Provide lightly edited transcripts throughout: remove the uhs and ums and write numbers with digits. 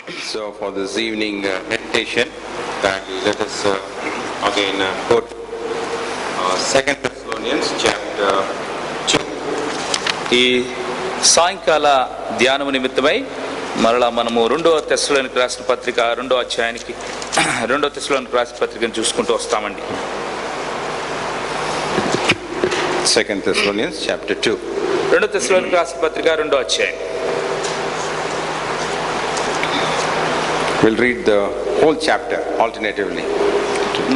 So for this evening meditation, let us again quote 2 Thessalonians chapter 2. ఈ సాయంకాల ధ్యానము నిమిత్తమై మరలా మనము 2వ తెస్సలోనికీయులకు రాసిన పత్రిక 2వ అధ్యాయానికి 2వ తెస్సలోనికీయులకు రాసిన పత్రికను చూసుకుంటూ వస్తామండి. 2 Thessalonians chapter 2. 2వ తెస్సలోనికీయులకు రాసిన పత్రిక 2వ అధ్యాయం. We'll read the whole chapter alternatively.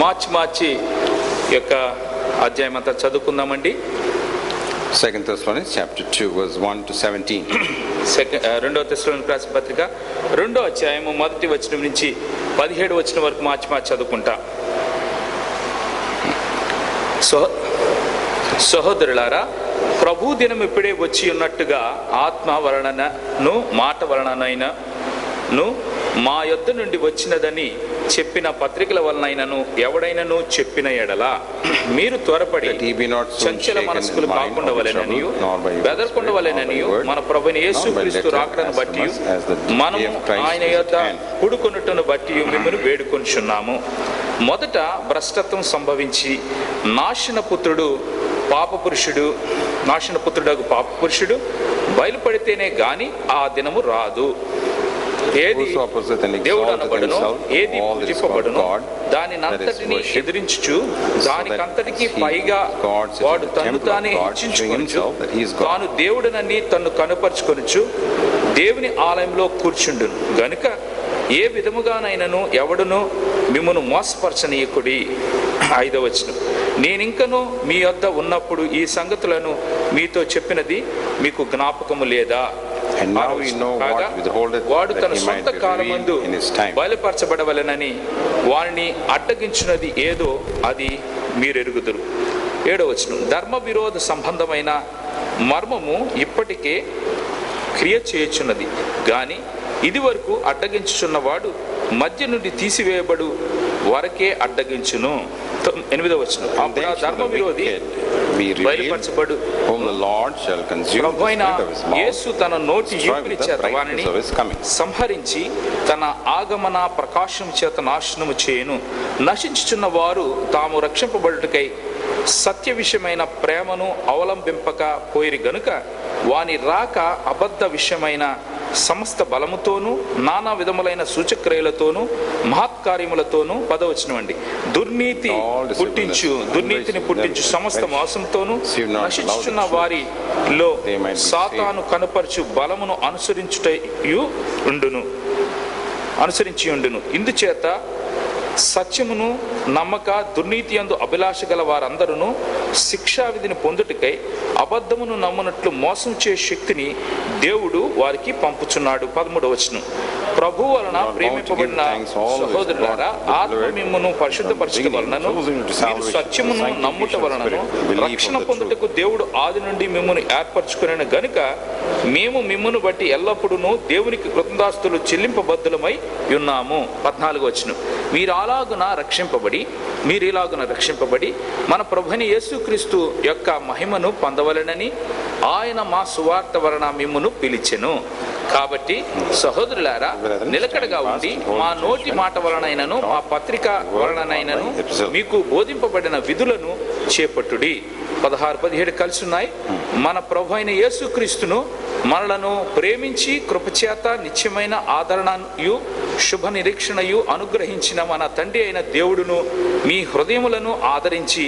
మార్చి యొక్క అధ్యాయం అంతా చదువుకుందామండి. 2 Thessalonians chapter 2 verse 1 to 17. 2వ తెస్సలోనికీయులకు రాసిన పత్రిక 2వ అధ్యాయము 1వ వచనం నుంచి 17వ వచనం వరకు మార్చి చదువుకుంటా. సహోదరులారా, ప్రభు దినం ఇప్పుడే వచ్చి ఉన్నట్టుగా ఆత్మ వలనను మాట వలననైనను మా యొద్ద నుండి వచ్చినదని చెప్పిన పత్రికల వలనైనను ఎవడైనను చెప్పిన ఎడల మీరు త్వరపడి చంచల మనస్కులు కాకుండవలెననియు బెదరకుండవలెననియు మన ప్రభువైన యేసుక్రీస్తు రాకడను బట్టి మనము ఆయన యొద్ద కూడుకొనుటను బట్టి మిమ్మల్ని వేడుకొనుచున్నాము. మొదట భ్రష్టత్వం సంభవించి నాశనపుత్రుడు పాపపురుషుడు బయలుపడితేనే గాని ఆ దినము రాదు. ఏది దేవుడు అనబడును, ఏది పూజింపబడును, దానినంతటిని ఎదిరించుచు దానికంతటికి పైగా వాడు తన్ను తానే హెచ్చించుకొనుచు తాను దేవుడనని తన్ను కనుపరుచుకొనుచు దేవుని ఆలయంలో కూర్చుండును గనుక ఏ విధముగానైనను ఎవడును మిమ్మును మోసపరచనీయకుడి. 5వ వచనం, నేనింకను మీ వద్ద ఉన్నప్పుడు ఈ సంగతులను మీతో చెప్పినది మీకు జ్ఞాపకము లేదా? వాడు తన సొంత కాలమందు బయలుపరచబడవలెనని వారిని అడ్డగించినది ఏదో అది మీరెరుగుదురు. 7వ వచనం, ధర్మ విరోధ సంబంధమైన మర్మము ఇప్పటికే క్రియ చేయుచున్నది గాని ఇది వరకు అడ్డగించుచున్నవాడు మధ్య నుండి తీసివేయబడు వరకే అడ్డగించును. 8వ వచనం, అప్పుడు ఆ ధర్మ విరోధి బయలుపరచబడు ప్రభువైన యేసు తన నోటి ఊపిరి చేత వారిని సంహరించి తన ఆగమన ప్రకాశం చేత నాశనము చేయును. నశించుచున్న వారు తాము రక్షింపబడుటకై సత్య విషయమైన ప్రేమను అవలంబింపక పోయిరి గనుక వాని రాక అబద్ధ విషయమైన సమస్త బలముతోనూ నానా విధములైన సూచక్రియలతోనూ మహత్కార్యములతోనూ. 10వ వచనం అండి, దుర్నీతిని పుట్టించు సమస్త మోసంతోనూ నశించుచున్న వారిలో సాతాను కనుపరచు బలమును అనుసరించి ఉండును. ఇందుచేత సత్యమును నమ్మక దుర్నీతి యందు అభిలాష గల వారందరూ శిక్షా విధిని పొందుటకై అబద్ధమును నమ్మునట్లు మోసం చే శక్తిని దేవుడు వారికి పంపుచున్నాడు. 13వ వచనం, ప్రభు వలన ప్రేమింపబడిన సహోదరులారా, ఆత్మ మిమ్మును పరిశుద్ధపరచుట వలనను మీరు సత్యమును నమ్ముట వలనను రక్షణ పొందుటకు దేవుడు ఆది నుండి మిమ్మును ఏర్పరచుకునే గనుక మేము మిమ్మును బట్టి ఎల్లప్పుడూ దేవునికి కృతజ్ఞతాస్తుతులు చెల్లింపబద్ధులమై ఉన్నాము. 14వ వచనం, మీరు ఇలాగున రక్షింపబడి మన ప్రభువైన యేసుక్రీస్తు యొక్క మహిమను పొందవలెనని ఆయన మా సువార్త వలన మిమ్మును పిలిచెను. కాబట్టి సహోదరులారా, నిలకడగా ఉండి మా నోటి మాట వలనైనను మా పత్రిక వలనైనను మీకు బోధింపబడిన విధులను చేపట్టుడి. 16-17 కలిసి ఉన్నాయి. మన ప్రభువైన యేసుక్రీస్తును మనలను ప్రేమించి కృపచేత నిత్యమైన ఆదరణయు శుభ నిరీక్షణయు అనుగ్రహించిన మన తండ్రి అయిన దేవుడును మీ హృదయములను ఆదరించి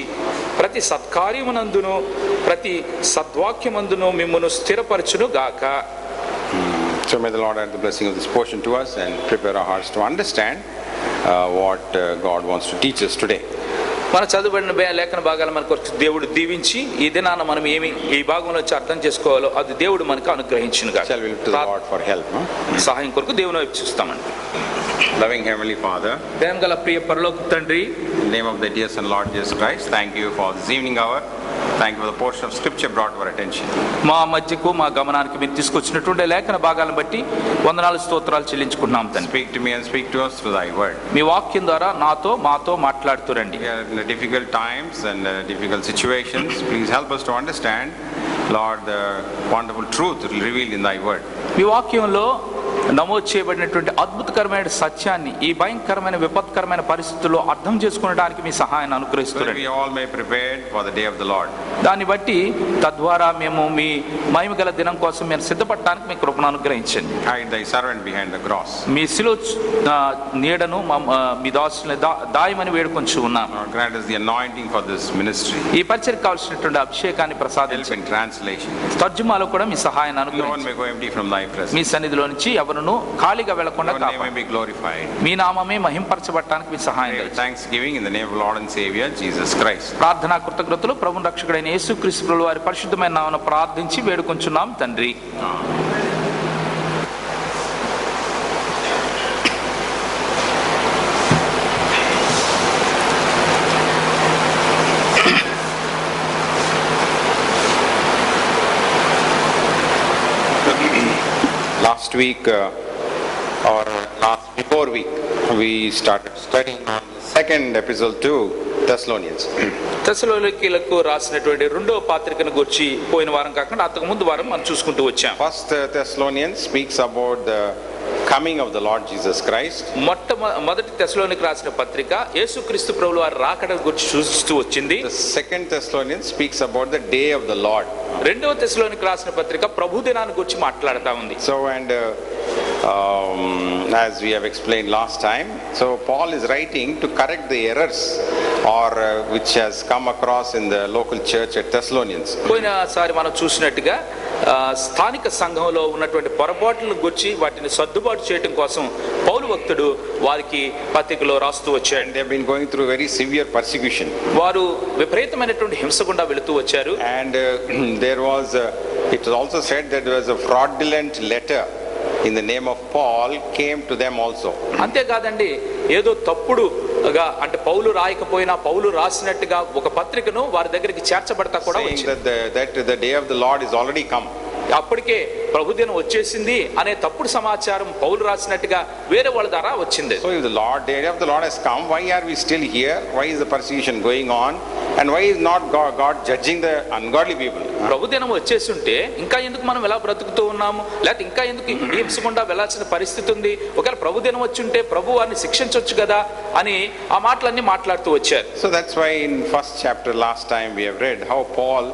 ప్రతి సత్కార్యమునందును ప్రతి సద్వాక్యమందును మిమ్మును స్థిరపరచును గాక. So may the Lord add the blessing of this portion to us and prepare our hearts to understand what God wants to teach us today. మన చదువుబడిన లేఖన భాగాలు మనకు దేవుడు దీవించి ఈ దినాన మనం ఏమి ఈ భాగంలో అర్థం చేసుకోవాలో అది దేవుడు మనకు అనుగ్రహించునుగా. సహాయం కొరకు దేవుని వైపు చూస్తామండి. Loving Heavenly Father, ప్రేమ గల ప్రియ పరలోక తండ్రి, in the name of the dear Son Lord Jesus Christ, thank you for this evening hour. Thank you for the portion of scripture brought to our attention. మా మధ్యకు మా గమనానికి మీరు తీసుకొచ్చినటువంటి లేఖన భాగాలను బట్టి వందనాలు స్తోత్రాలు చెల్లించుకుంటున్నాం తండ్రి. Speak to me and speak to us through thy word. మీ వాక్యం ద్వారా మాతో మాట్లాడుతురండి. We are in difficult times and difficult situations. Please help us to understand, Lord, the wonderful truth revealed in thy word. మీ వాక్యంలో నమోదు చేయబడినటువంటి అద్భుతకరమైన సత్యాన్ని ఈ భయంకరమైన విపత్కరమైన పరిస్థితుల్లో అర్థం చేసుకోవడానికి మీ సహాయాన్ని So that అనుగ్రహిస్తున్నారు. we all may prepare for the day of the Lord. దాన్ని బట్టి తద్వారా మేము మీ మహిమ గల దినం కోసం మేము సిద్ధపడటానికి మీ కృపను అనుగ్రహించండి. Hide thy servant behind the cross. మీ శిలువ నీడను మీ దాసుని దాయమని వేడుకొంచు ఉన్నాం. Grant us the anointing for this ministry. ఈ పరిచయకు కావాల్సినటువంటి అభిషేకాన్ని Help ప్రసాదించండి. in translation. తర్జుమాలో కూడా మీ సహాయాన్ని No one అనుగ్రహించండి. may go empty from thy presence. మీ సన్నిధిలో నుంచి ఎవరును ఖాళీగా వెళ్లకుండా Your name may కాపాడండి. be glorified. మీ నామమే మహింపరచబడటానికి మీ సహాయం Pray with దయచేయండి. thanksgiving in the name of Lord and Savior Jesus Christ. ప్రార్థనా కృతజ్ఞతలు ప్రభు రక్షకుడైన యేసుక్రీస్తు ప్రభువు వారి పరిశుద్ధమైన నామమున ప్రార్థించి వేడుకొంచున్నాం తండ్రి. Last week or before week, we started studying on the second epistle to Thessalonians. తెస్సలోనికీయులకు రాసినటువంటి రెండవ పత్రికను గురించి పోయిన వారం కాకుండా అంతకు ముందు వారం మనం చూసుకుంటూ వచ్చాం. First Thessalonians speaks about the coming of the Lord Jesus Christ. మొదటి తెస్సలోనికి రాసిన పత్రిక యేసుక్రీస్తు ప్రభువు వారి రాకడ గురించి సూచిస్తూ వచ్చింది. The second Thessalonians speaks about the day of the Lord. రెండవ తెస్సలోనికి రాసిన పత్రిక ప్రభు దినాన్ని గురించి మాట్లాడుతూ ఉంది. So as we have explained last time, so Paul is writing to correct the errors or which has come across in the local church at Thessalonians. పోయినసారి మనం చూసినట్టుగా స్థానిక సంఘంలో ఉన్నటువంటి పొరపాట్లను గురించి వాటిని సర్దుబాటు చేయడం కోసం పౌలు భక్తుడు వారికి పత్రికలో రాస్తూ వచ్చాడు. And they have been going through very severe persecution. వారు విపరీతమైనటువంటి హింస గుండా వెళుతూ వచ్చారు. And it was also said that there was a fraudulent letter in the name of Paul came to them also. అంతేకాదండి, ఏదో తప్పుడుగా అంటే పౌలు రాయకపోయినా పౌలు రాసినట్టుగా ఒక పత్రికను వారి దగ్గరికి చేర్చబడతా కూడా Saying వచ్చింది. that the day of the Lord is already come. అప్పటికే ప్రభుదినం వచ్చేసింది అనే తప్పుడు సమాచారం పౌలు రాసినట్టుగా వేరే వాళ్ళ ద్వారా వచ్చింది. So if the day of the Lord has come, why are we still here? Why is the persecution going on? And why is not God judging the ungodly people? ప్రభుదినం వచ్చేసి ఉంటే ఇంకా ఎందుకు మనం ఎలా బ్రతుకుతూ ఉన్నాము, లేకపోతే ఇంకా ఎందుకు హింసకుండా వెళ్లాల్సిన పరిస్థితి ఉంది, ఒకవేళ ప్రభుదినం వచ్చి ఉంటే ప్రభు వారిని శిక్షించవచ్చు కదా అని ఆ మాటలన్నీ మాట్లాడుతూ వచ్చారు. So that's why in first chapter last time we have read how Paul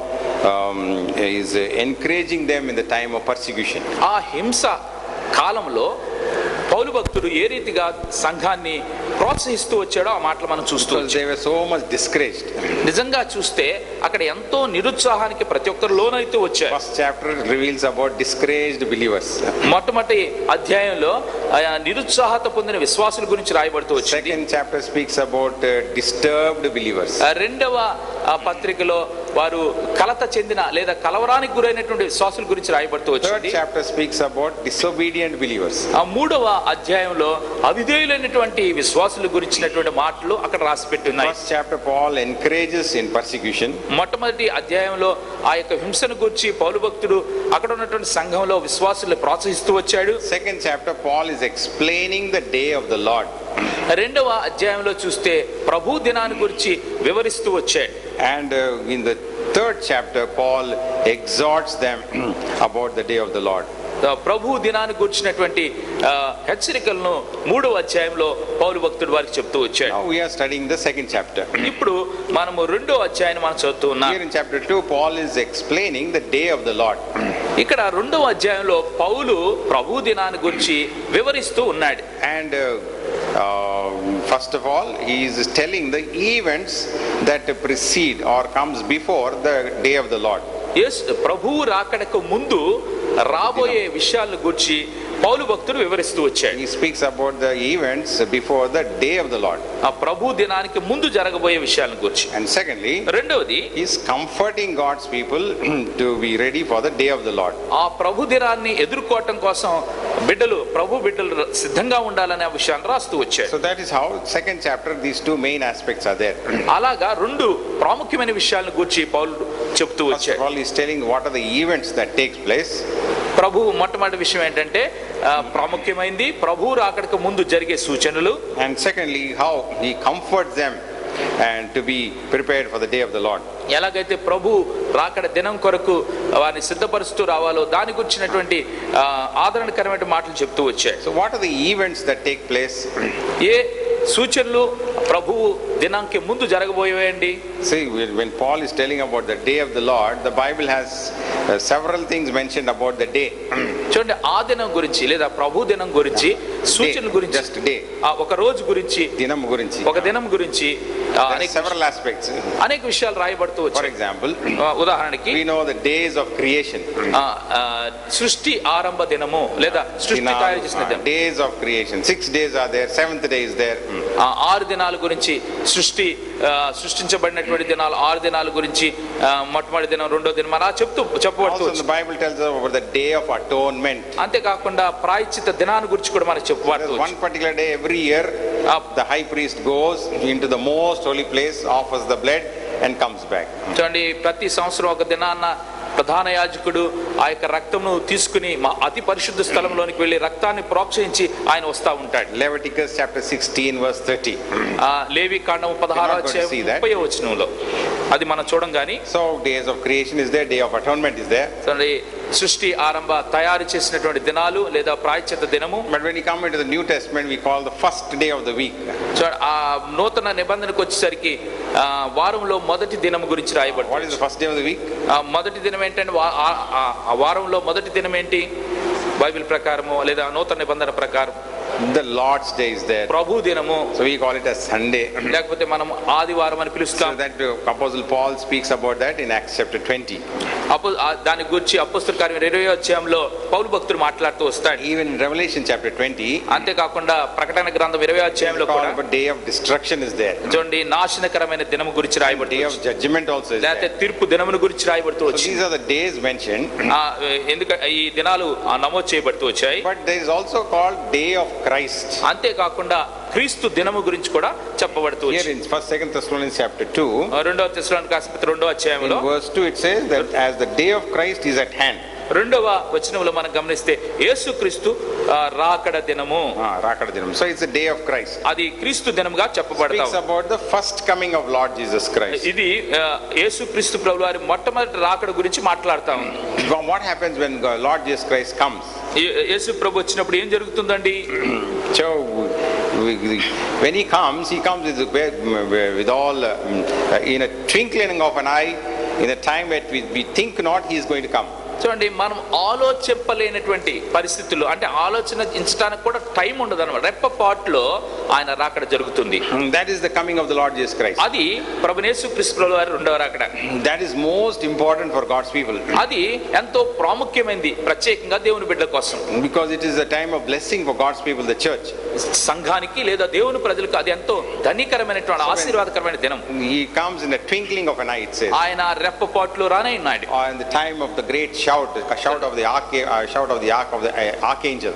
is encouraging them in the time of persecution. ఆ హింస కాలంలో పౌలు భక్తుడు ఏ రీతిగా సంఘాన్ని ప్రోత్సహిస్తూ వచ్చాడో ఆ మాటలు మనం చూస్తూ Because they were so much discouraged. నిజంగా చూస్తే అక్కడ ఎంతో నిరుత్సాహానికి ప్రతి ఒక్కరు లోనైతూ వచ్చారు. First chapter reveals about discouraged believers. మొట్టమొదటి అధ్యాయంలో నిరుత్సాహత పొందిన విశ్వాసుల గురించి రాయబడుతూ వచ్చింది. Second chapter speaks about disturbed believers. రెండవ పత్రికలో వారు కలత చెందిన లేదా కలవరానికి గురైనటువంటి విశ్వాసుల గురించి రాయబడుతూ Third వచ్చింది. chapter speaks about disobedient believers. ఆ మూడవ అధ్యాయంలో అవిధేయులైనటువంటి విశ్వాసుల గురించినటువంటి మాటలు అక్కడ రాసి పెట్టి ఉన్నాయి. First chapter Paul encourages in persecution. మొట్టమొదటి అధ్యాయంలో ఆ యొక్క హింసను గురించి పౌలు భక్తుడు అక్కడ ఉన్నటువంటి సంఘంలో విశ్వాసులను ప్రోత్సహిస్తూ వచ్చాడు. Second chapter Paul is explaining the day of the Lord. రెండవ అధ్యాయంలో చూస్తే ప్రభు దినాన్ని గురించి వివరిస్తూ వచ్చాడు. And in the third chapter Paul exhorts them about the day of the Lord. ప్రభు దినాన్ని గురించినటువంటి హెచ్చరికలను మూడవ అధ్యాయంలో పౌలు భక్తుడు వారికి చెప్తూ వచ్చాడు. Now we are studying the second chapter. ఇప్పుడు మనము రెండో అధ్యాయాన్ని మనం చదువుతూ ఉన్నాం. Here in chapter 2 Paul is explaining the day of the Lord. ఇక్కడ రెండవ అధ్యాయంలో పౌలు ప్రభు దినాన్ని గురించి వివరిస్తూ ఉన్నాడు. And first of all he is telling the events that precede or comes before the day of the Lord. ప్రభువు రాకడకు ముందు రాబోయే విషయాలను గురించి పౌలు భక్తుడు వివరిస్తూ వచ్చాడు. He speaks about the events before the day of the Lord. ఆ ప్రభు దినానికి ముందు జరగబోయే విషయాలను గురించి. And secondly, రెండవది he is comforting God's people to be ready for the day of the Lord. ఆ ప్రభు దినాన్ని ఎదుర్కోవటం కోసం ప్రభు బిడ్డలు సిద్ధంగా ఉండాలనే విషయాన్ని రాస్తూ వచ్చాడు. So that is how second chapter these two main aspects are there. అలాగా రెండు ప్రాముఖ్యమైన విషయాలను గురించి పౌలు చెప్తూ First వచ్చాడు. of all he is telling what are the events that takes place. ప్రభు మొట్టమొదటి విషయం ఏంటంటే ప్రాముఖ్యమైనది ప్రభు రాకడకు ముందు జరిగే సూచనలు. And secondly how he comforts them and to be prepared for the day of the Lord. ఎలాగైతే ప్రభు రాకడ దినం కొరకు వారిని సిద్ధపరుస్తూ రావాలో దాని గురించినటువంటి ఆదరణకరమైన మాటలు చెప్తూ వచ్చాయి. So what are the events that take place? ఏ సూచనలు ప్రభువు దినానికి ముందు జరగబోయేయండి? See, when Paul is telling about the day of the Lord, the Bible has several things mentioned about the day. చూడండి, ఆ దినం గురించి లేదా ప్రభు దినం గురించి సూచనల గురించి, just day, ఒక రోజు గురించి, దినం గురించి, ఒక దినం గురించి several aspects. అనేక విషయాలు రాయబడుతూ For వచ్చాయి. example, ఉదాహరణకి we know the days of creation. సృష్టి ఆరంభ దినము లేదా సృష్టి తయారు చేసిన దినం. Days of creation, 6 days are there, 7th day is there. 6 దినాల గురించి సృష్టించబడినటువంటి దినాలు 6 దినాల గురించి, మొట్టమొదటి దినం, రెండో దినం అలా చెప్పబడుతూ Also the Bible tells us about the day of atonement. అంతేకాకుండా ప్రాయశ్చిత్త దినాన్ని గురించి కూడా మనకు చెప్పబడుతూ One particular day every year, the high priest goes into the most holy place, offers the blood and comes back. చూడండి, ప్రతి సంవత్సరం ఒక దినాన్న ప్రధాన యాజకుడు ఆ యొక్క రక్తమును తీసుకుని అతి పరిశుద్ధ స్థలంలోనికి వెళ్లి రక్తాన్ని ప్రోక్షించి ఆయన వస్తా ఉంటాడు. Leviticus chapter 16 verse 30. లేవి కాండము 16వ వచనంలో అది మనం చూడం గాని. So days of creation is there, day of atonement is there. చూడండి, సృష్టి ఆరంభ తయారు చేసినటువంటి దినాలు లేదా ప్రాయశ్చిత్త దినము. But when you come into the New Testament, we call the first day of the week. ఆ నూతన నిబంధనకు వచ్చేసరికి వారంలో మొదటి దినం గురించి రాయబడుతుంది. What is the first day of the week? మొదటి దినం ఏంటంటే ఆ వారంలో మొదటి దినం ఏంటి? బైబిల్ ప్రకారము లేదా నూతన నిబంధన ప్రకారం The Lord's day is there. ప్రభు దినము. So we call it as Sunday. లేకపోతే మనం ఆదివారం అని పిలుస్తాం. So that Apostle Paul speaks about that in Acts chapter 20. దాని గురించి అపోస్తలుల కార్యం 20వ అధ్యాయంలో పౌలు భక్తుడు మాట్లాడుతూ వస్తాడు. Even in Revelation chapter 20, అంతేకాకుండా ప్రకటన గ్రంథం 20వ అధ్యాయంలో కూడా day of destruction is there. చూడండి, నాశనకరమైన దినము గురించి రాయబడుతుంది. Day of judgment also is లేకపోతే there. తీర్పు దినమును గురించి రాయబడుతూ So వచ్చింది. these are the days mentioned. ఎందుకంటే ఈ దినాలు నమోదు చేయబడుతూ వచ్చాయి. But there is also called day of Christ. అంతేకాకుండా క్రీస్తు దినము గురించి కూడా చెప్పబడుతూ Here వచ్చింది. in 1 Thessalonians chapter 2, రెండవ తెస్సలోనికైయులకు రాసిన పత్రిక 2వ అధ్యాయంలో in verse 2 it says that as the day of Christ is at hand. 2వ వచనంలో మనం గమనిస్తే యేసుక్రీస్తు రాకడ దినము. రాకడ దినం. So it's the day of Christ. అది క్రీస్తు దినముగా చెప్పబడతా Speaks about the first coming of Lord Jesus Christ. ఇది యేసుక్రీస్తు ప్రభువు వారి మొట్టమొదటి రాకడ గురించి మాట్లాడుతా ఉంది. What happens when Lord Jesus Christ comes? యేసు ప్రభు వచ్చినప్పుడు ఏం జరుగుతుందండి? So when he comes with all in a twinkling of an eye, in a time that we think not he is going to come. చూడండి, మనం ఆలోచింపలేనటువంటి పరిస్థితుల్లో, అంటే ఆలోచించడానికి కూడా time ఉండదు అన్నమాట. రెప్పపాటులో ఆయన రాకడ జరుగుతుంది. That is the coming of the Lord Jesus Christ. అది ప్రభువు యేసుక్రీస్తు ప్రభువు వారి రెండవ రాకడ. That is most important for God's people. అది ఎంతో ప్రాముఖ్యమైనది ప్రత్యేకంగా దేవుని బిడ్డల కోసం. Because it is a time of blessing for God's people, the church. సంఘానికి లేదా దేవుని ప్రజలకు అది ఎంతో ధనికరమైనటువంటి ఆశీర్వాదకరమైన దినం. He comes in a twinkling of an eye, it says. ఆయన రెప్పపాటులో రానయ్యాడు. In the time of the great shout of the archangel.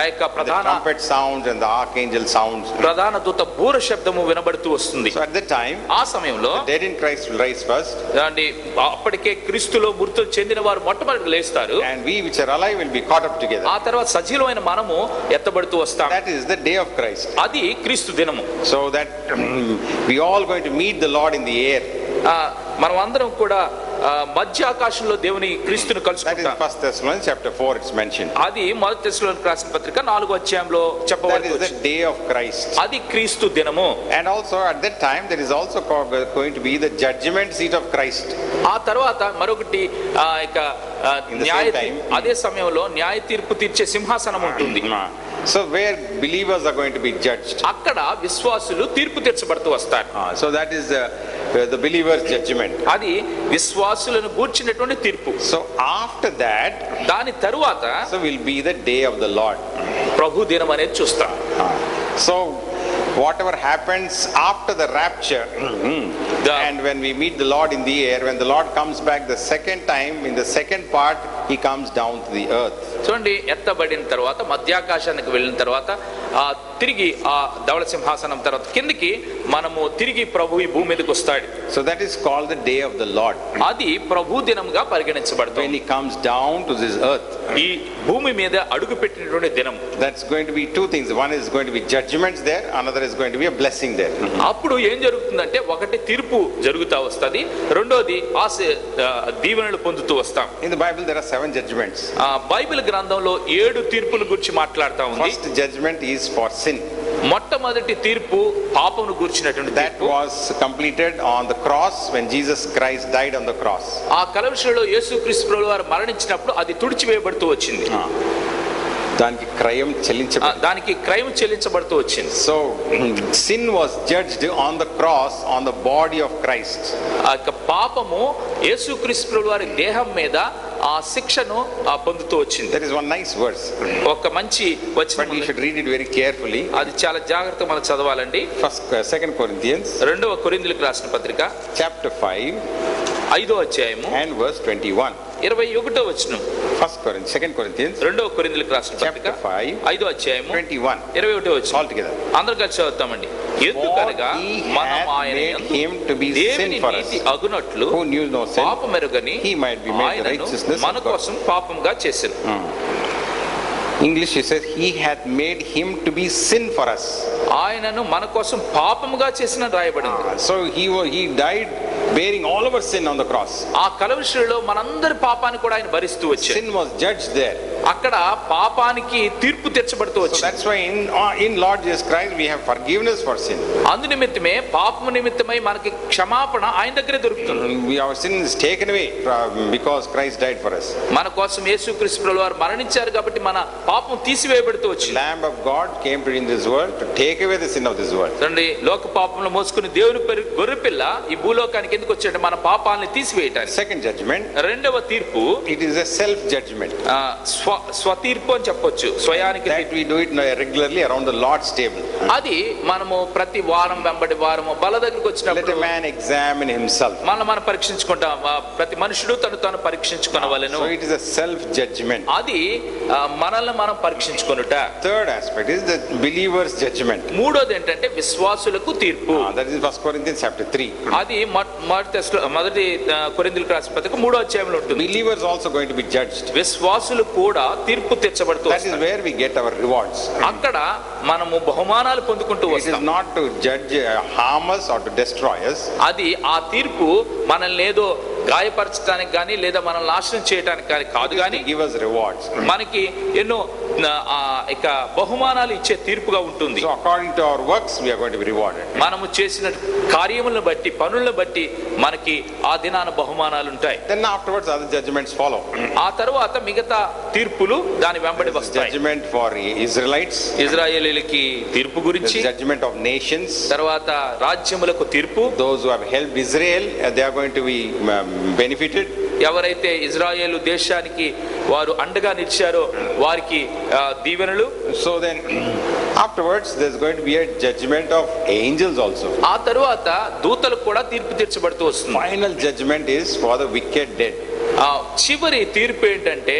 ఆ యొక్క ప్రధాన the trumpet sounds and the archangel sounds. ప్రధాన దూత బూర శబ్దము వినబడుతూ వస్తుంది. So at that time, ఆ సమయంలో the dead in Christ will rise first. అంటే అప్పటికే క్రీస్తులో మృతులు చెందిన వారు మొట్టమొదటి లేస్తారు. And we which are alive will be caught up together. ఆ తర్వాత సజీవమైన మనము ఎత్తబడుతూ వస్తాం. That is the day of Christ. అది క్రీస్తు దినము. So that we all going to meet the Lord in the air. మనం అందరం కూడా మధ్య ఆకాశంలో దేవుని క్రీస్తును కలుసుకుంటాం. That is 1 Thessalonians chapter 4 it's mentioned. అది మొదటి తెస్సలోనికైయులకు రాసిన పత్రిక 4వ అధ్యాయంలో చెప్పబడుతుంది. That is the day of Christ. అది క్రీస్తు దినము. And also at that time there is also going to be the judgment seat of Christ. ఆ తర్వాత మరొకటి ఇక అదే సమయంలో న్యాయ తీర్పు తీర్చే సింహాసనం ఉంటుంది. So where believers are going to be judged. అక్కడ విశ్వాసులు తీర్పు తీర్చబడుతూ వస్తారు. So that is the believer's judgment. అది విశ్వాసులను గూర్చినటువంటి తీర్పు. So after that, దాని తరువాత so will be the day of the Lord. ప్రభు దినం అనేది చూస్తాం. So whatever happens after the rapture, and when we meet the Lord in the air, when the Lord comes back the second time, in the second part he comes down to the earth. చూడండి, ఎత్తబడిన తర్వాత మధ్యాకాశానికి వెళ్ళిన తర్వాత తిరిగి ఆ ధవళ సింహాసనం తర్వాత కిందికి మనము తిరిగి ప్రభు ఈ భూమి మీదకి వస్తాడు. So that is called the day of the Lord. అది ప్రభు దినంగా When పరిగణించబడుతుంది. he comes down to this earth, ఈ భూమి మీద అడుగు పెట్టినటువంటి దినం. that's going to be two things. One is going to be judgments there, another is going to be a blessing there. అప్పుడు ఏం జరుగుతుందంటే ఒకటి తీర్పు జరుగుతా వస్తది, రెండోది దీవెనలు పొందుతూ వస్తాం. In the Bible there are 7 judgments. Bible గ్రంథంలో 7 తీర్పుల గురించి మాట్లాడుతా ఉంది. First judgment is for sin. మొట్టమొదటి తీర్పు పాపమును గురించినటువంటి That తీర్పు. was completed on the cross when Jesus Christ died on the cross. ఆ కలవరిలో యేసుక్రీస్తు ప్రభువు వారు మరణించినప్పుడు అది తుడిచివేయబడుతూ వచ్చింది. దానికి క్రయం చెల్లించబడింది. దానికి క్రయం చెల్లించబడుతూ వచ్చింది. So sin was judged on the cross on the body of Christ. ఆ యొక్క పాపము యేసుక్రీస్తు ప్రభువు వారి దేహం మీద ఆ శిక్షను పొందుతూ వచ్చింది. There is one nice verse. ఒక మంచి But వచనం you should read it very carefully. అది చాలా జాగ్రత్తగా మనం చదవాలండి. Second Corinthians 2వ కొరింథీయులకు రాసిన పత్రిక chapter 5 5వ అధ్యాయము and verse 21. 21వ వచనం. Second Corinthians 2వ కొరింథీయులకు రాసిన పత్రిక chapter 5 5వ అధ్యాయము 21. 21వ వచనం. All together. అందరం కలిసి చదువుతామండి. ఎందుకనగా For he మనం hath ఆయన made యందు him to be దేవుని sin for us, NITI అగునట్లు who knew no sin, పాపమెరుగని he might be made the ఆయనను righteousness మన of God. కోసం పాపంగా చేసెను. English it says he hath made him to be sin for us. ఆయనను మన కోసం పాపముగా చేసిన రాయబడింది. So he died bearing all of our sin on the cross. ఆ కలవరిలో మనందరి పాపాన్ని కూడా ఆయన భరిస్తూ వచ్చాడు. Sin was judged there. అక్కడ పాపానికి తీర్పు తీర్చబడుతూ So వచ్చింది. that's why in Lord Jesus Christ we have forgiveness for sin. అందు నిమిత్తమే పాపము నిమిత్తమై మనకి క్షమాపణ ఆయన దగ్గరే దొరుకుతుంది. Our sin is taken away because Christ died for us. మన కోసం యేసుక్రీస్తు ప్రభువు వారు మరణించారు కాబట్టి మన పాపం తీసివేయబడుతూ వచ్చింది. Lamb of God came to in this world to take away the sin of this world. తండ్రి లోక పాపములు మోసుకుని దేవుని గొర్రెపిల్ల ఈ భూలోకానికి ఎందుకు వచ్చాడు? మన పాపాలని తీసివేయటానికి. Second judgment, రెండవ తీర్పు it is a self judgment. స్వతీర్పు అని చెప్పొచ్చు. స్వయానికి That we do it regularly around the Lord's table. అది మనము ప్రతి వారం వెంబడి వారము బల దగ్గరికి Let వచ్చినప్పుడు a man examine himself. మనం పరీక్షించుకుంటాం. ప్రతి మనుషుడు తను పరీక్షించుకునవలెను. So it is a self judgment. అది మనల్ని మనం పరీక్షించుకొనుట. Third aspect is the believer's judgment. మూడోది ఏంటంటే విశ్వాసులకు తీర్పు. That is 1 Corinthians chapter 3. అది మొదటి కొరింథీయులకు రాసిన పత్రిక 3వ అధ్యాయంలో ఉంటుంది. Believers also going to be judged. విశ్వాసులు కూడా తీర్పు తీర్చబడుతూ That is where we get our rewards. అక్కడ మనము బహుమానాలు పొందుకుంటూ It is వస్తాం. not to judge, harm us or to destroy us. అది ఆ తీర్పు మనల్ని ఏదో గాయపరచడానికి కానీ లేదా మనల్ని నాశనం చేయడానికి కానీ కాదు, It is కానీ to give us rewards. మనకి ఎన్నో ఇక బహుమానాలు ఇచ్చే తీర్పుగా ఉంటుంది. So according to our works we are going to be rewarded. మనము చేసిన కార్యములను బట్టి పనులను బట్టి మనకి ఆ దినాన బహుమానాలు ఉంటాయి. Then afterwards other judgments follow. ఆ తరువాత మిగతా తీర్పులు దాని వెంబడి There is వస్తాయి. judgment for Israelites. ఇజ్రాయేలీలకి తీర్పు There గురించి, is judgment of nations. తర్వాత రాజ్యములకు తీర్పు. Those who have helped Israel, they are going to be benefited. ఎవరైతే ఇజ్రాయేలు దేశానికి వారు అండగా నిలిచారో వారికి దీవెనలు. So then afterwards there's going to be a judgment of angels also. ఆ తరువాత దూతలకు కూడా తీర్పు తీర్చబడుతూ వస్తుంది. Final judgment is for the wicked dead. చివరి తీర్పు ఏంటంటే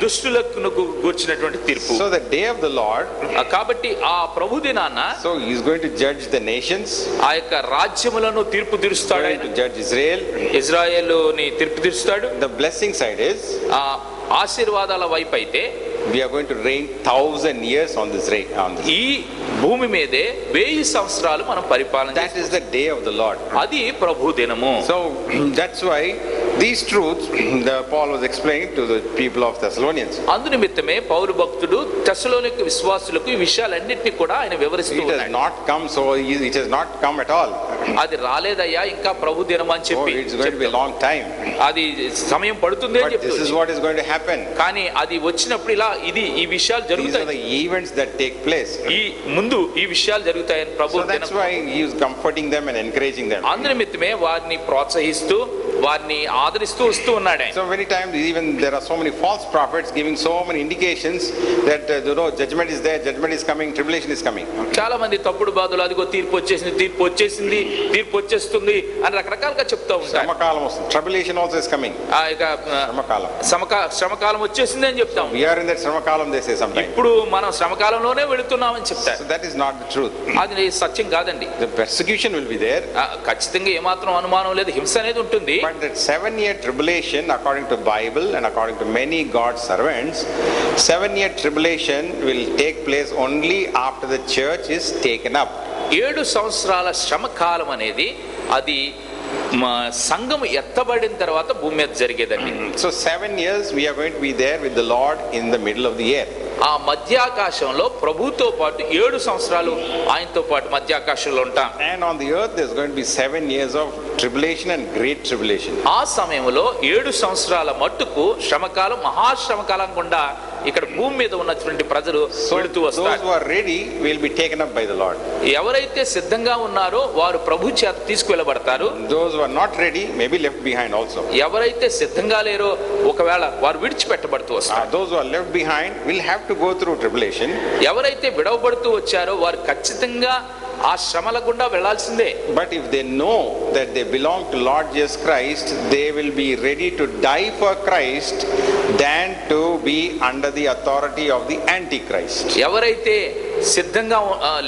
దుష్టులకు గూర్చినటువంటి తీర్పు. So the day of the Lord, కాబట్టి ఆ ప్రభు దినాన so he is going to judge the nations, ఆ యొక్క రాజ్యములను తీర్పు తీరుస్తాడు. going to judge Israel. ఇజ్రాయేలుని తీర్పు తీరుస్తాడు. The blessing side is ఆశీర్వాదాల వైపు అయితే we are going to reign 1000 years on this ఈ భూమి మీదే 1000 సంవత్సరాలు మనం పరిపాలన. That is the day of the Lord. అది ప్రభు దినము. So that's why these truths Paul was explaining to the people of Thessalonians. అందు నిమిత్తమే పౌలు భక్తుడు తెస్సలోనిక విశ్వాసులకు ఈ విషయాలన్నింటినీ కూడా ఆయన వివరిస్తూ It has ఉన్నాడు. not come, so it has not come at all. అది రాలేదయ్యా ఇంకా ప్రభు దినం అని Oh, చెప్పి it's going to be a long time. అది సమయం పడుతుంది అని But this is చెప్పి, what is going to happen. కానీ అది వచ్చినప్పుడు ఇలా ఈ విషయాలు These are జరుగుతాయి. the events that take place. ఈ ముందు ఈ విషయాలు జరుగుతాయని ప్రభు So that's దినం. why he is comforting them and encouraging them. అందు నిమిత్తమే వారిని ప్రోత్సహిస్తూ వారిని ఆదరిస్తూ వస్తూ ఉన్నాడు ఆయన. So many times even there are so many false prophets giving so many indications that judgment is there, judgment is coming, tribulation is coming. చాలా మంది తప్పుడు బాధలు, అదిగో తీర్పు వచ్చేసింది తీర్పు వచ్చేస్తుంది అని రకరకాలుగా చెప్తూ ఉంటారు. శ్రమకాలం వస్తుంది. Tribulation also is coming. ఇక శ్రమకాలం. శ్రమకాలం వచ్చేసింది అని చెప్తాం. We are in that శ్రమకాలం, they say sometimes. ఇప్పుడు మనం శ్రమకాలంలోనే వెళుతున్నామని చెప్తారు. So that is not the truth. అది సత్యం కాదండి. The persecution will be there. ఖచ్చితంగా ఏమాత్రం అనుమానం లేదు, హింస అనేది ఉంటుంది. But that 7-year tribulation, according to Bible and according to many God's servants, 7-year tribulation will take place only after the church is taken up. 7 సంవత్సరాల శ్రమ కాలం అనేది అది సంఘం ఎత్తబడిన తర్వాత భూమి మీద జరిగేదండి. So 7 years we are going to be there with the Lord in the middle of the year. ఆ మధ్యాకాశంలో ప్రభుతో పాటు 7 సంవత్సరాలు ఆయనతో పాటు మధ్యాకాశంలో ఉంటాం. And on the earth there's going to be 7 years of tribulation and great tribulation. ఆ సమయంలో 7 సంవత్సరాల మట్టుకు శ్రమకాలం, మహాశ్రమకాలం గుండా ఇక్కడ భూమి మీద ఉన్నటువంటి ప్రజలు వెళుతూ వస్తారు. Those who are ready will be taken up by the Lord. ఎవరైతే సిద్ధంగా ఉన్నారో వారు ప్రభు చేత తీసుకువెళ్ళబడతారు. Those who are not ready may be left behind also. ఎవరైతే సిద్ధంగా లేరో ఒకవేళ వారు విడిచిపెట్టబడుతూ వస్తారు. Those who are left behind will have to go through tribulation. ఎవరైతే విడవబడుతూ వచ్చారో వారు ఖచ్చితంగా ఆ శ్రమల గుండా వెళ్లాల్సిందే. But if they know that they belong to Lord Jesus Christ, they will be ready to die for Christ than to be under the authority of the Antichrist. ఎవరైతే సిద్ధంగా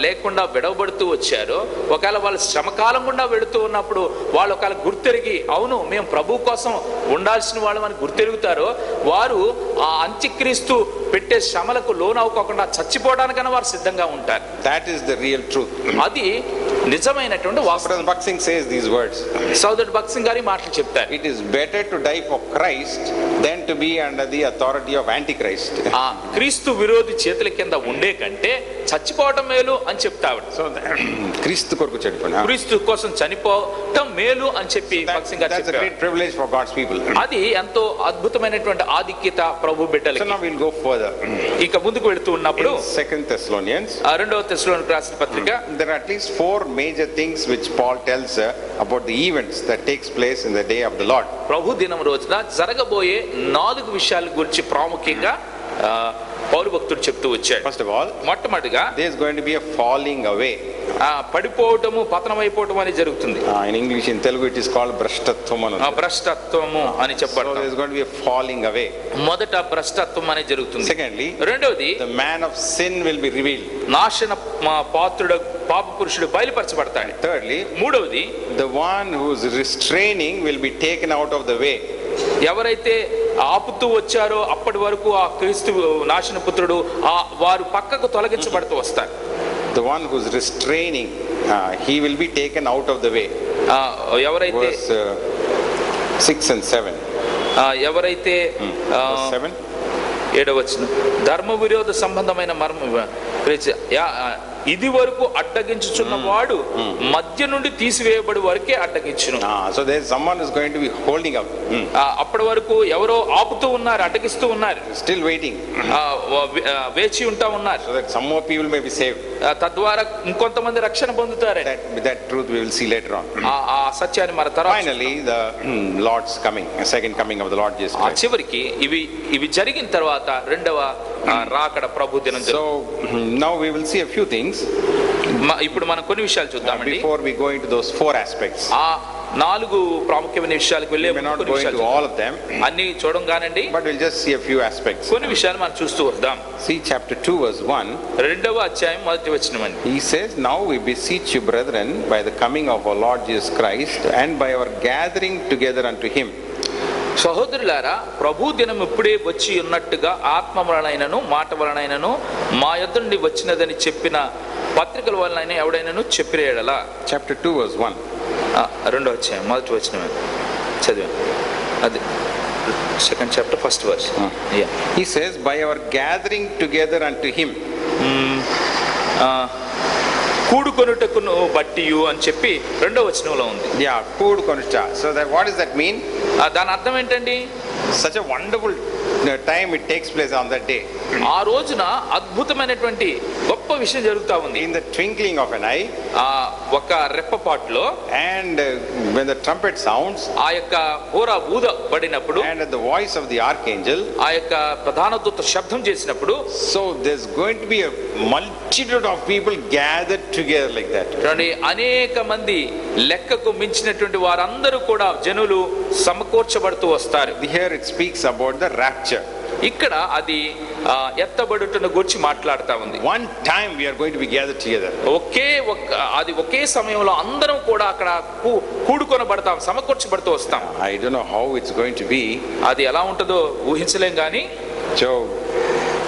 లేకుండా విడవబడుతూ వచ్చారో ఒకవేళ వాళ్ళు శ్రమకాలం గుండా వెళుతూ ఉన్నప్పుడు వాళ్ళు ఒకవేళ గుర్తెరిగి అవును మేము ప్రభు కోసం ఉండాల్సిన వాళ్ళం అని గుర్తెరుగుతారో వారు ఆ అంత్యక్రీస్తు పెట్టే శ్రమలకు లోనవ్వకుండా చచ్చిపోవడానికైనా వారు సిద్ధంగా ఉంటారు. That is the real truth. అది నిజమైనటువంటి వాస్తవం. Bhakt Singh says these words. సోదరుడు భక్త్ సింగ్ గారి మాటలు చెప్తారు. It is better to die for Christ than to be under the authority of Antichrist. ఆ క్రీస్తు విరోధి చేతుల కింద ఉండే కంటే చచ్చిపోవటం మేలు అని చెప్తాడు. So క్రీస్తు కొరకు చనిపోయినా క్రీస్తు కోసం చనిపోవటం మేలు అని చెప్పి భక్త్ సింగ్ గారు That's a చెప్పారు. great privilege for God's people. అది ఎంతో అద్భుతమైనటువంటి ఆధిక్యత ప్రభు బిడ్డలకి. So now we'll go further. ఇక ముందుకు వెళుతూ ఉన్నప్పుడు 2 Thessalonians, 2వ తెస్సలోనికీయులకు రాసిన పత్రిక, there are at least 4 major things which Paul tells about the events that takes place in the day of the Lord. ప్రభు దినం రోజున జరగబోయే 4 విషయాల గురించి ప్రాముఖ్యంగా పౌలు భక్తుడు చెప్తూ వచ్చాడు. First of all, మొట్టమొదటిగా there is going to be a falling away. పడిపోవటము, పతనం అయిపోవటం అని జరుగుతుంది. In English, in Telugu it is called భ్రష్టత్వం అని. భ్రష్టత్వము అని చెప్పారు. So there is going to be a falling away. మొదట భ్రష్టత్వం అని జరుగుతుంది. Secondly, రెండవది the man of sin will be revealed. నాశన పాత్రుడు పాప పురుషుడు బయలుపరచబడతాడు. Thirdly, మూడవది the one who is restraining will be taken out of the way. ఎవరైతే ఆపుతూ వచ్చారో అప్పటి వరకు ఆ క్రీస్తు నాశన పుత్రుడు వారు పక్కకు తొలగించబడుతూ వస్తారు. The one who is restraining, he will be taken out of the way. ఎవరైతే Verse 6 and 7. ఎవరైతే 7. 7వ వచనం, ధర్మ విరోధ సంబంధమైన మర్మ ఇది వరకు అడ్డగించుచున్న వాడు మధ్య నుండి తీసివేయబడి వరకే అడ్డగించును. So there is someone who is going to be holding up. అప్పటి వరకు ఎవరో ఆపుతూ ఉన్నారు, అడ్డగిస్తూ ఉన్నారు, Still waiting. వేచి ఉంటా ఉన్నారు. So that some more people may be saved. తద్వారా ఇంకొంతమంది రక్షణ పొందుతారు. That truth we will see later on. ఆ సత్యాన్ని మన తర్వాత. Finally, the Lord's coming, second coming of the Lord Jesus Christ. చివరికి ఇవి జరిగిన తర్వాత రెండవ రాకడ ప్రభు దినం. So now we will see a few things. ఇప్పుడు మనం కొన్ని విషయాలు చూద్దామండి. Before we go into those 4 aspects. ఆ 4 ప్రాముఖ్యమైన విషయాలకు వెళ్ళే We may not go into all of them. అన్ని చూడంగానండి, but we'll just see a few aspects. కొన్ని విషయాలు మనం చూస్తూ వద్దాం. See chapter 2 verse 1. 2వ అధ్యాయం మొదటి వచనం అండి. He says, "Now we beseech you, brethren, by the coming of our Lord Jesus Christ and by our gathering together unto him." సహోదరులారా, ప్రభు దినం ఇప్పుడే వచ్చి ఉన్నట్టుగా ఆత్మ వలనైనను మాట వలనైనను మా యొద్ద నుండి వచ్చినదని చెప్పిన పత్రికల వలన ఎవడైనాను చెప్పిన యెడల. Chapter 2 verse 1. 2వ అధ్యాయం మొదటి వచనం చదివాం. అది 2nd chapter 1st verse. He says, "By our gathering together unto him." కూడుకొనుటకును బట్టియు అని చెప్పి 2వ వచనంలో ఉంది. కూడుకొనుట. So that what does that mean? దాని అర్థం ఏంటండి? Such a wonderful time it takes place on that day. ఆ రోజున అద్భుతమైనటువంటి గొప్ప విషయం జరుగుతా ఉంది. In the twinkling of an eye, ఒక రెప్పపాటులో, and when the trumpet sounds, ఆ యొక్క హోరా ఊదబడినప్పుడు, and at the voice of the archangel, ఆ యొక్క ప్రధాన దూత శబ్దం చేసినప్పుడు, so there's going to be a multitude of people gathered together like that. చూడండి, అనేక మంది లెక్కకు మించినటువంటి వారందరూ కూడా జనులు సమకూర్చబడుతూ వస్తారు. Here it speaks about the rapture. ఇక్కడ అది ఎత్తబడుటను గురించి మాట్లాడుతా ఉంది. One time we are going to be gathered together. ఒకే సమయంలో అందరం కూడా అక్కడ కూడుకొనబడతాం, సమకూర్చబడుతూ వస్తాం. I don't know how it's going to be. అది ఎలా ఉంటుందో ఊహించలేం కానీ, so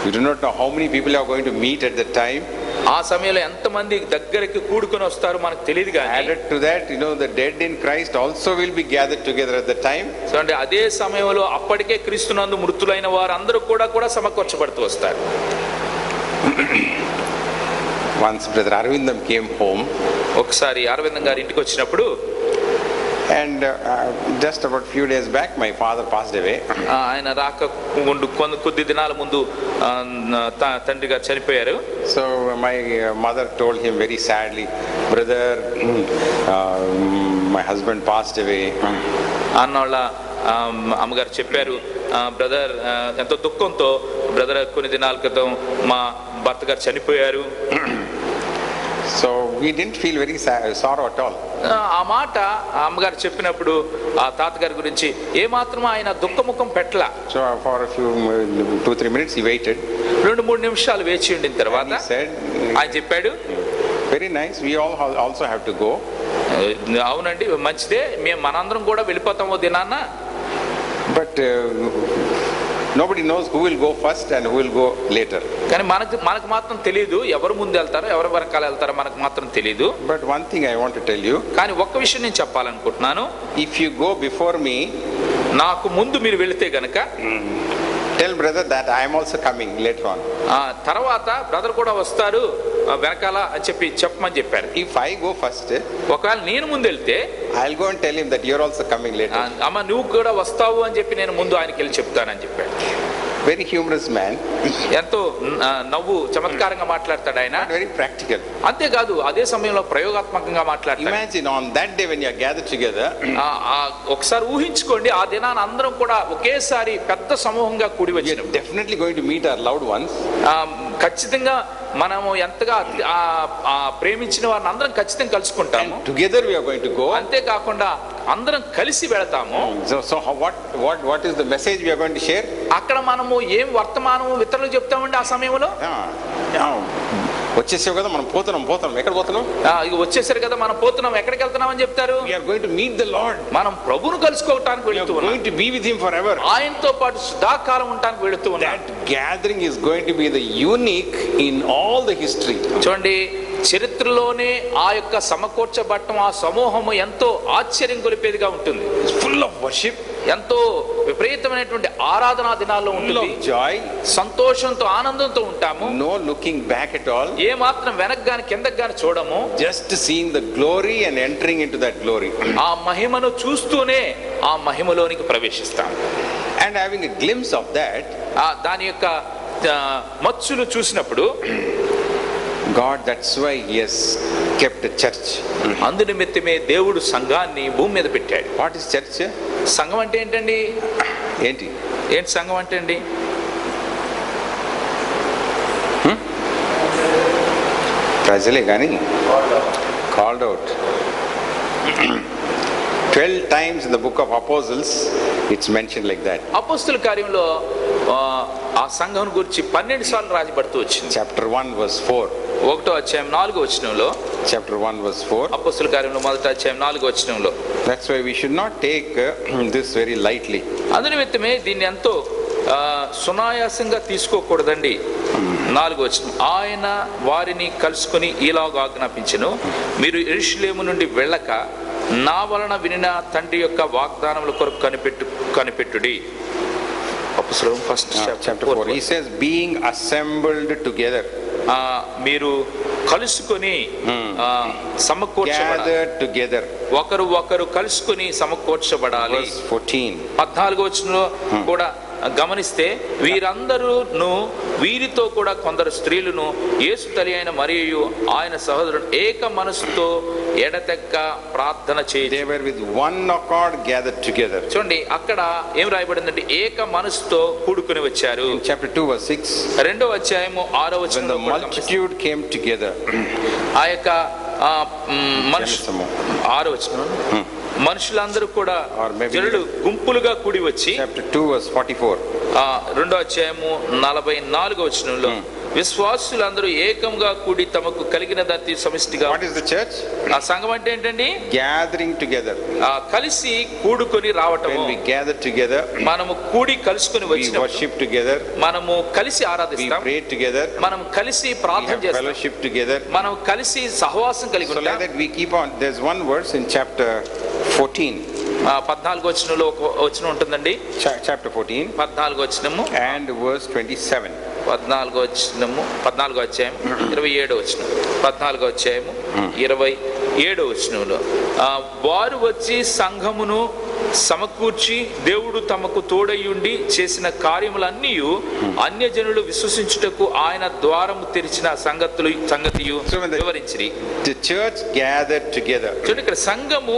we do not know how many people are going to meet at that time. ఆ సమయంలో ఎంతమంది దగ్గరికి కూడుకొని వస్తారు మనకు తెలియదు కానీ, added to that, the dead in Christ also will be gathered together at the time. So అంటే అదే సమయంలో అప్పటికే క్రీస్తునందు మృతులైన వారు అందరూ కూడా సమకూర్చబడుతూ వస్తారు. Once Brother Arvindam came home, ఒకసారి అరవిందం గారి ఇంటికి వచ్చినప్పుడు, and just about few days back my father passed away. ఆయన రాక ముందు కొద్ది దినాల ముందు తండ్రి గారు చనిపోయారు. So my mother told him very sadly, brother, my husband passed away. అన్నోళ్ళ అమ్మగారు చెప్పారు, బ్రదర్ ఎంతో దుఃఖంతో, బ్రదర్ కొన్ని దినాల క్రితం మా భర్త గారు చనిపోయారు. So we didn't feel very sorrow at all. ఆ మాట అమ్మగారు చెప్పినప్పుడు ఆ తాతగారి గురించి ఏమాత్రం ఆయన దుఃఖముఖం పెట్టలా. So for a few 2-3 minutes he waited. 2-3 నిమిషాలు వేచి ఉండిన తర్వాత ఆయన చెప్పాడు, very nice, we all also have to go. అవునండి, మంచిదే, మేము మనందరం కూడా వెళ్ళిపోతాము దినాన్న. But nobody knows who will go first and who will go later. కానీ మనకు మాత్రం తెలియదు ఎవరు ముందు వెళ్తారో ఎవరు వెనకాల వెళ్తారో మనకు మాత్రం తెలియదు. But one thing I want to tell you, కానీ ఒక్క విషయం నేను చెప్పాలనుకుంటున్నాను. if you go before me, నాకు ముందు మీరు వెళితే గనక, tell brother that I am also coming later on. తర్వాత బ్రదర్ కూడా వస్తారు వెనకాల అని చెప్పమని చెప్పారు. If I go first, ఒకవేళ నేను ముందు వెళ్తే, I'll go and tell him that you're also coming later. అమ్మ నువ్వు కూడా వస్తావు అని చెప్పి నేను ముందు ఆయనకి వెళ్ళి చెప్తానని చెప్పాడు. Very humorous man. ఎంతో నవ్వు చమత్కారంగా మాట్లాడతాడు ఆయన. Very practical. అంతేకాదు అదే సమయంలో ప్రయోగాత్మకంగా మాట్లాడతాడు. Imagine on that day when you are gathered together. ఒకసారి ఊహించుకోండి, ఆ దినాన అందరం కూడా ఒకేసారి పెద్ద సమూహంగా కూడి వచ్చారు. Definitely going to meet our loved ones. ఖచ్చితంగా మనము ఎంతగా ప్రేమించిన వారిని అందరం ఖచ్చితంగా కలుసుకుంటాము. Together we are going to go. అంతేకాకుండా అందరం కలిసి వెళతాము. So what is the message we are going to share? అక్కడ మనము ఏం వర్తమానము ఇతరులకు చెప్తామండి ఆ సమయంలో. వచ్చేసావు కదా, మనం పోతున్నాం ఎక్కడ పోతున్నాం, ఇక వచ్చేసారు కదా మనం పోతున్నాం, ఎక్కడికి వెళ్తున్నాం అని చెప్తారు. we are going to meet the Lord. మనం ప్రభువును కలుసుకోవడానికి వెళుతున్నాం. going to be with him forever. ఆయనతో పాటు సదాకాలం ఉండడానికి వెళుతున్నాం. That gathering is going to be the unique in all the history. చూడండి, చరిత్రలోనే ఆ యొక్క సమకూర్చబట్టం, ఆ సమూహము ఎంతో ఆశ్చర్యం కొలిపేదిగా ఉంటుంది. Full of worship, ఎంతో విపరీతమైనటువంటి ఆరాధనా దినాల్లో ఉంటుంది. joy, సంతోషంతో ఆనందంతో ఉంటాము. no looking back at all. ఏ మాత్రం వెనక్కి గాని కిందకి గాని చూడము. Just seeing the glory and entering into that glory. ఆ మహిమను చూస్తూనే ఆ మహిమలోనికి ప్రవేశిస్తాం. And having a glimpse of that, దాని యొక్క మచ్చులు చూసినప్పుడు, God, that's why he has kept a church. అందు నిమిత్తమే దేవుడు సంఘాన్ని భూమి మీద పెట్టాడు. What is church? సంఘం అంటే ఏంటండి? ఏంటి సంఘం అంటే అండి? ప్రజలే కానీ called out. 12 times in the book of Apostles it's mentioned like that. అపోస్తల కార్యంలో ఆ సంఘం గురించి 12 సార్లు రాయబడుతూ వచ్చింది. Chapter 1 verse 4. 1వ అధ్యాయం 4వ వచనంలో, Chapter 1 verse 4. అపోస్తల కార్యంలో 1వ అధ్యాయం 4వ వచనంలో. That's why we should not take this very lightly. అందునిమిత్తమే దీన్ని ఎంతో సునాయాసంగా తీసుకోకూడదండి. 4వ వచనం, ఆయన వారిని కలుసుకొని ఈలాగా ఆజ్ఞాపించెను, మీరు యెరూషలేము నుండి వెళ్ళక నా వలన వినిన తండ్రి యొక్క వాగ్దానముల కొరకు కనిపెట్టుడి. అపోస్తలుల first chapter 4. He says being assembled together. మీరు కలుసుకొని సమకూర్చబడాలి. Gathered together. ఒకరు కలుసుకొని సమకూర్చబడాలి. 14. 14వ వచనంలో కూడా గమనిస్తే వీరందరూను వీరితో కూడా కొందరు స్త్రీలను యేసు తల్లి అయిన మరియు ఆయన సహోదరుడు ఏక మనసుతో ఎడతెక్క ప్రార్థన చేయి. They were with one accord gathered together. చూడండి అక్కడ ఏం రాయబడిందంటే ఏక మనసుతో కూడుకుని వచ్చారు. In chapter 2 verse 6, 2వ అధ్యాయము 6వ when వచనంలో the కూడా multitude came together, ఆ యొక్క మనుషులు 6వ వచనం మనుషులందరూ కూడా Or maybe జనులు గుంపులుగా కూడి వచ్చి chapter 2 verse 44, 2వ అధ్యాయము 44వ వచనంలో విశ్వాసులందరూ ఏకంగా కూడి తమకు కలిగిన దాన్ని సమిష్టిగా. what is the church? ఆ సంఘం అంటే ఏంటండి? Gathering together. కలిసి కూడుకొని రావటము. When we gather together, మనము కూడి కలుసుకొని we వచ్చినప్పుడు worship together, మనము కలిసి we ఆరాధిస్తాం, pray together, మనం కలిసి we ప్రార్థన have చేస్తాం, fellowship together. మనం కలిసి సహవాసం కలిగి So like ఉంటాం. that we keep on. There's one verse in chapter 14, 14వ వచనంలో ఒక వచనం ఉంటుందండి. chapter 14 14వ వచనము and verse 27. 14వ వచనము 14వ అధ్యాయం 27వ వచనం 14వ అధ్యాయము 27వ వచనంలో వారు వచ్చి సంఘమును సమకూర్చి దేవుడు తమకు తోడయుండి చేసిన కార్యములన్నీ అన్యజనులు విశ్వసించుటకు ఆయన ద్వారము తెరిచిన సంగతియు వివరించిరి. The church gathered together. చూడండి ఇక్కడ సంఘము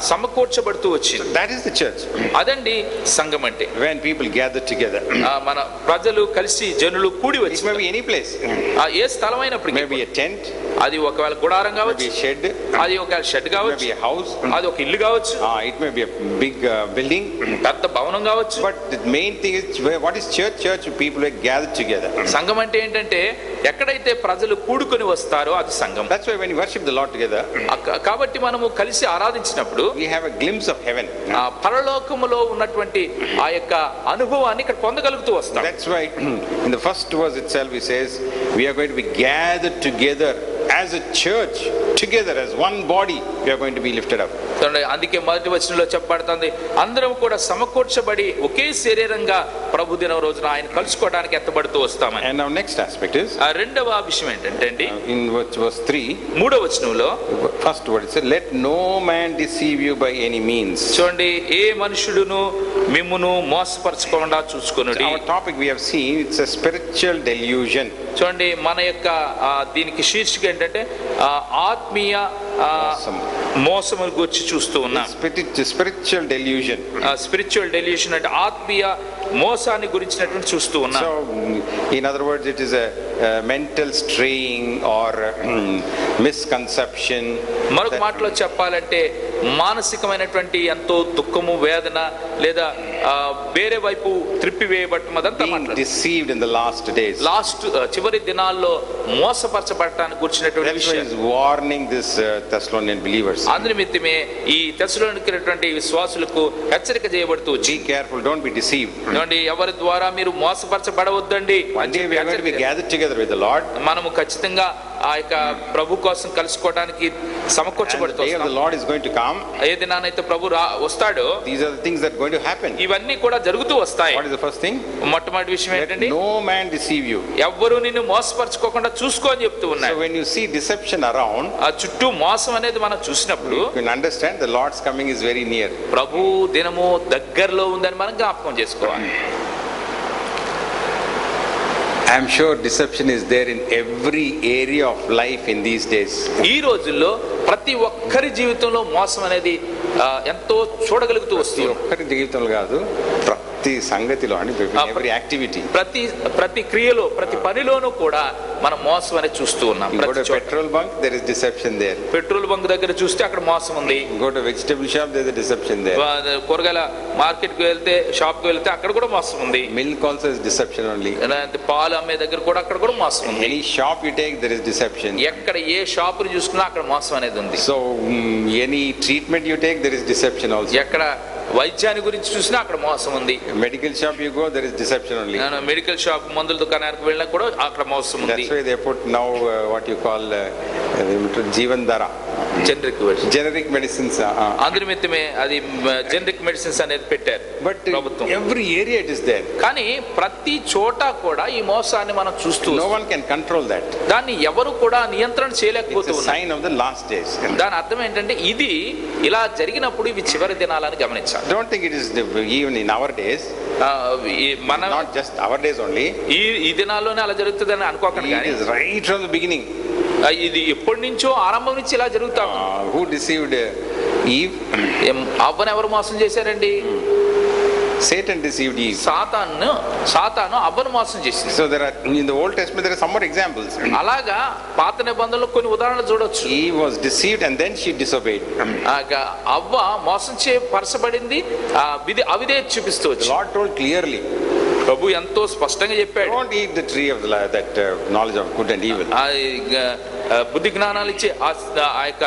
సమకూర్చబడుతూ వచ్చింది. That is the church. అదండి సంఘం అంటే. When people gather together, మన ప్రజలు కలిసి జనులు కూడి it వచ్చి may be any place. A స్థలమైనప్పటికీ Maybe a tent, అది ఒకవేళ గుడారం కావచ్చు, maybe a shed, అది ఒకవేళ షెడ్ కావచ్చు, maybe a house, అది ఒక ఇల్లు కావచ్చు, it may be a big building. పెద్ద భవనం కావచ్చు. But the main thing is, what is church? Church, people are gathered together. సంఘం అంటే ఏంటంటే ఎక్కడైతే ప్రజలు కూడుకొని వస్తారో అది సంఘం. That's why when you worship the Lord together, కాబట్టి మనము కలిసి ఆరాధించినప్పుడు we have a glimpse of heaven. పరలోకములో ఉన్నటువంటి ఆ యొక్క అనుభవాన్ని ఇక్కడ పొందగలుగుతూ వస్తాం. That's why in the first verse itself he says, we are going to be gathered together as a church, together as one body, we are going to be lifted up. అందుకే మొదటి వచనంలో చెప్పబడుతుంది, అందరం కూడా సమకూర్చబడి ఒకే శరీరంగా ప్రభు దినం రోజున ఆయన కలుసుకోవడానికి ఎత్తబడుతూ వస్తామని. And now next aspect is, రెండవ విషయం ఏంటంటే అండి, in verse 3, 3వ వచనంలో first word it says, let no man deceive you by any means. చూడండి, ఏ మనుషుడును మిమ్మును మోసపరచకుండా చూసుకొనుడి. Our topic we have seen, it's a spiritual delusion. చూడండి, మన యొక్క దీనికి శీర్షిక ఏంటంటే ఆత్మీయ మోసము గురించి చూస్తూ ఉన్నాం. Spiritual delusion. స్పిరిచువల్ డెల్యూషన్ అంటే ఆత్మీయ మోసాన్ని గురించినటువంటి చూస్తూ ఉన్నాం. So in other words, it is a mental straying or misconception. మరొక మాటలో చెప్పాలంటే మానసికమైనటువంటి ఎంతో దుఃఖము, వేదన లేదా వేరే వైపు త్రిప్పివేయబడటం, అదంతా deceived in the last days. చివరి దినాల్లో మోసపరచబడటానికి గురించినటువంటి విషయం. warning this Thessalonian believers. అందునిమిత్తమే ఈ తెస్సలోనికైనటువంటి విశ్వాసులకు హెచ్చరిక చేయబడుతూ, be careful, don't be deceived. ఎవరి ద్వారా మీరు మోసపరచబడవద్దండి. One day we are going to be gathered together with the Lord. మనము ఖచ్చితంగా ఆ యొక్క ప్రభు కోసం కలుసుకోవడానికి సమకూర్చబడుతూ, the Lord is going to come. ఏ దినానైతే ప్రభు వస్తాడో, these are the things that are going to happen. ఇవన్నీ కూడా జరుగుతూ వస్తాయి. What is the first thing? మొట్టమొదటి విషయం ఏంటంటే, no man deceive you. ఎవ్వరూ నిన్ను మోసపరచుకోకుండా చూసుకో అని చెప్తూ ఉన్నారు. So when you see deception around, ఆ చుట్టూ మోసం అనేది మనం చూసినప్పుడు you can understand the Lord's coming is very near. ప్రభు దినము దగ్గరలో ఉందని మనం జ్ఞాపకం చేసుకోవాలి. I am sure deception is there in every area of life in these days. ఈ రోజుల్లో ప్రతి ఒక్కరి జీవితంలో మోసం అనేది ఎంతో చూడగలుగుతూ వస్తుంది. ఒక్కరి జీవితంలో కాదు, ప్రతి సంగతిలో అని, every activity. ప్రతి క్రియలో, ప్రతి పనిలోనూ కూడా మనం మోసం అనేది చూస్తూ ఉన్నాం. Go to petrol bunk, there is deception there. Petrol bunk దగ్గర చూస్తే అక్కడ మోసం ఉంది. Go to vegetable shop, there is a deception there. కూరగాయల మార్కెట్ కి వెళ్తే, షాప్ కి వెళ్తే అక్కడ కూడా మోసం ఉంది. Milk also is deception only. పాలు అమ్మే దగ్గర కూడా అక్కడ కూడా మోసం ఉంది. Any shop you take, there is deception. ఎక్కడ ఏ షాప్ ని చూసుకున్నా అక్కడ మోసం అనేది ఉంది. So any treatment you take, there is deception also. ఎక్కడ వైద్యాన్ని గురించి చూసినా అక్కడ మోసం ఉంది. Medical shop you go, there is deception only. Medical shop, మందుల దుకాణానికి వెళ్ళినా కూడా అక్కడ మోసం ఉంది. That's why they put now what you call Jeevan Dhara. generic medicines. అందునిమిత్తమే అది జెనరిక్ మెడిసిన్స్ అనేది పెట్టారు But ప్రభుత్వం. every area it is there. కానీ ప్రతి చోట కూడా ఈ మోసాన్ని మనం చూస్తూ No one can control that. దాన్ని ఎవరు కూడా నియంత్రణ It's a చేయలేకపోతున్నారు. sign of the last days. దాని అర్థం ఏంటంటే ఇది ఇలా జరిగినప్పుడు ఇవి చివరి దినాలని gమనించాలి. Don't think it is even in our days. మన Not just our days only. ఈ దినాల్లోనే అలా జరుగుతుందని అనుకోకండి It కానీ is right from the beginning. ఇది ఎప్పటి నుంచో ఆరంభం నుంచి ఇలా జరుగుతా ఉంది. Who deceived Eve? అవ్వను ఎవరు మోసం చేశారండి? Satan deceived Eve. సాతాను అవ్వను మోసం చేసింది. So there are, in the Old Testament there are some more examples. అలాగా పాత నిబంధనలో కొన్ని ఉదాహరణలు చూడొచ్చు. Eve was deceived and then she disobeyed. అవ్వ మోసం పరచబడింది, అవిధేయత చూపిస్తూ The వచ్చి Lord told clearly, ప్రభు ఎంతో స్పష్టంగా చెప్పాడు, don't eat the tree of that knowledge of good and evil. బుద్ధి జ్ఞానాలు ఇచ్చే ఆ యొక్క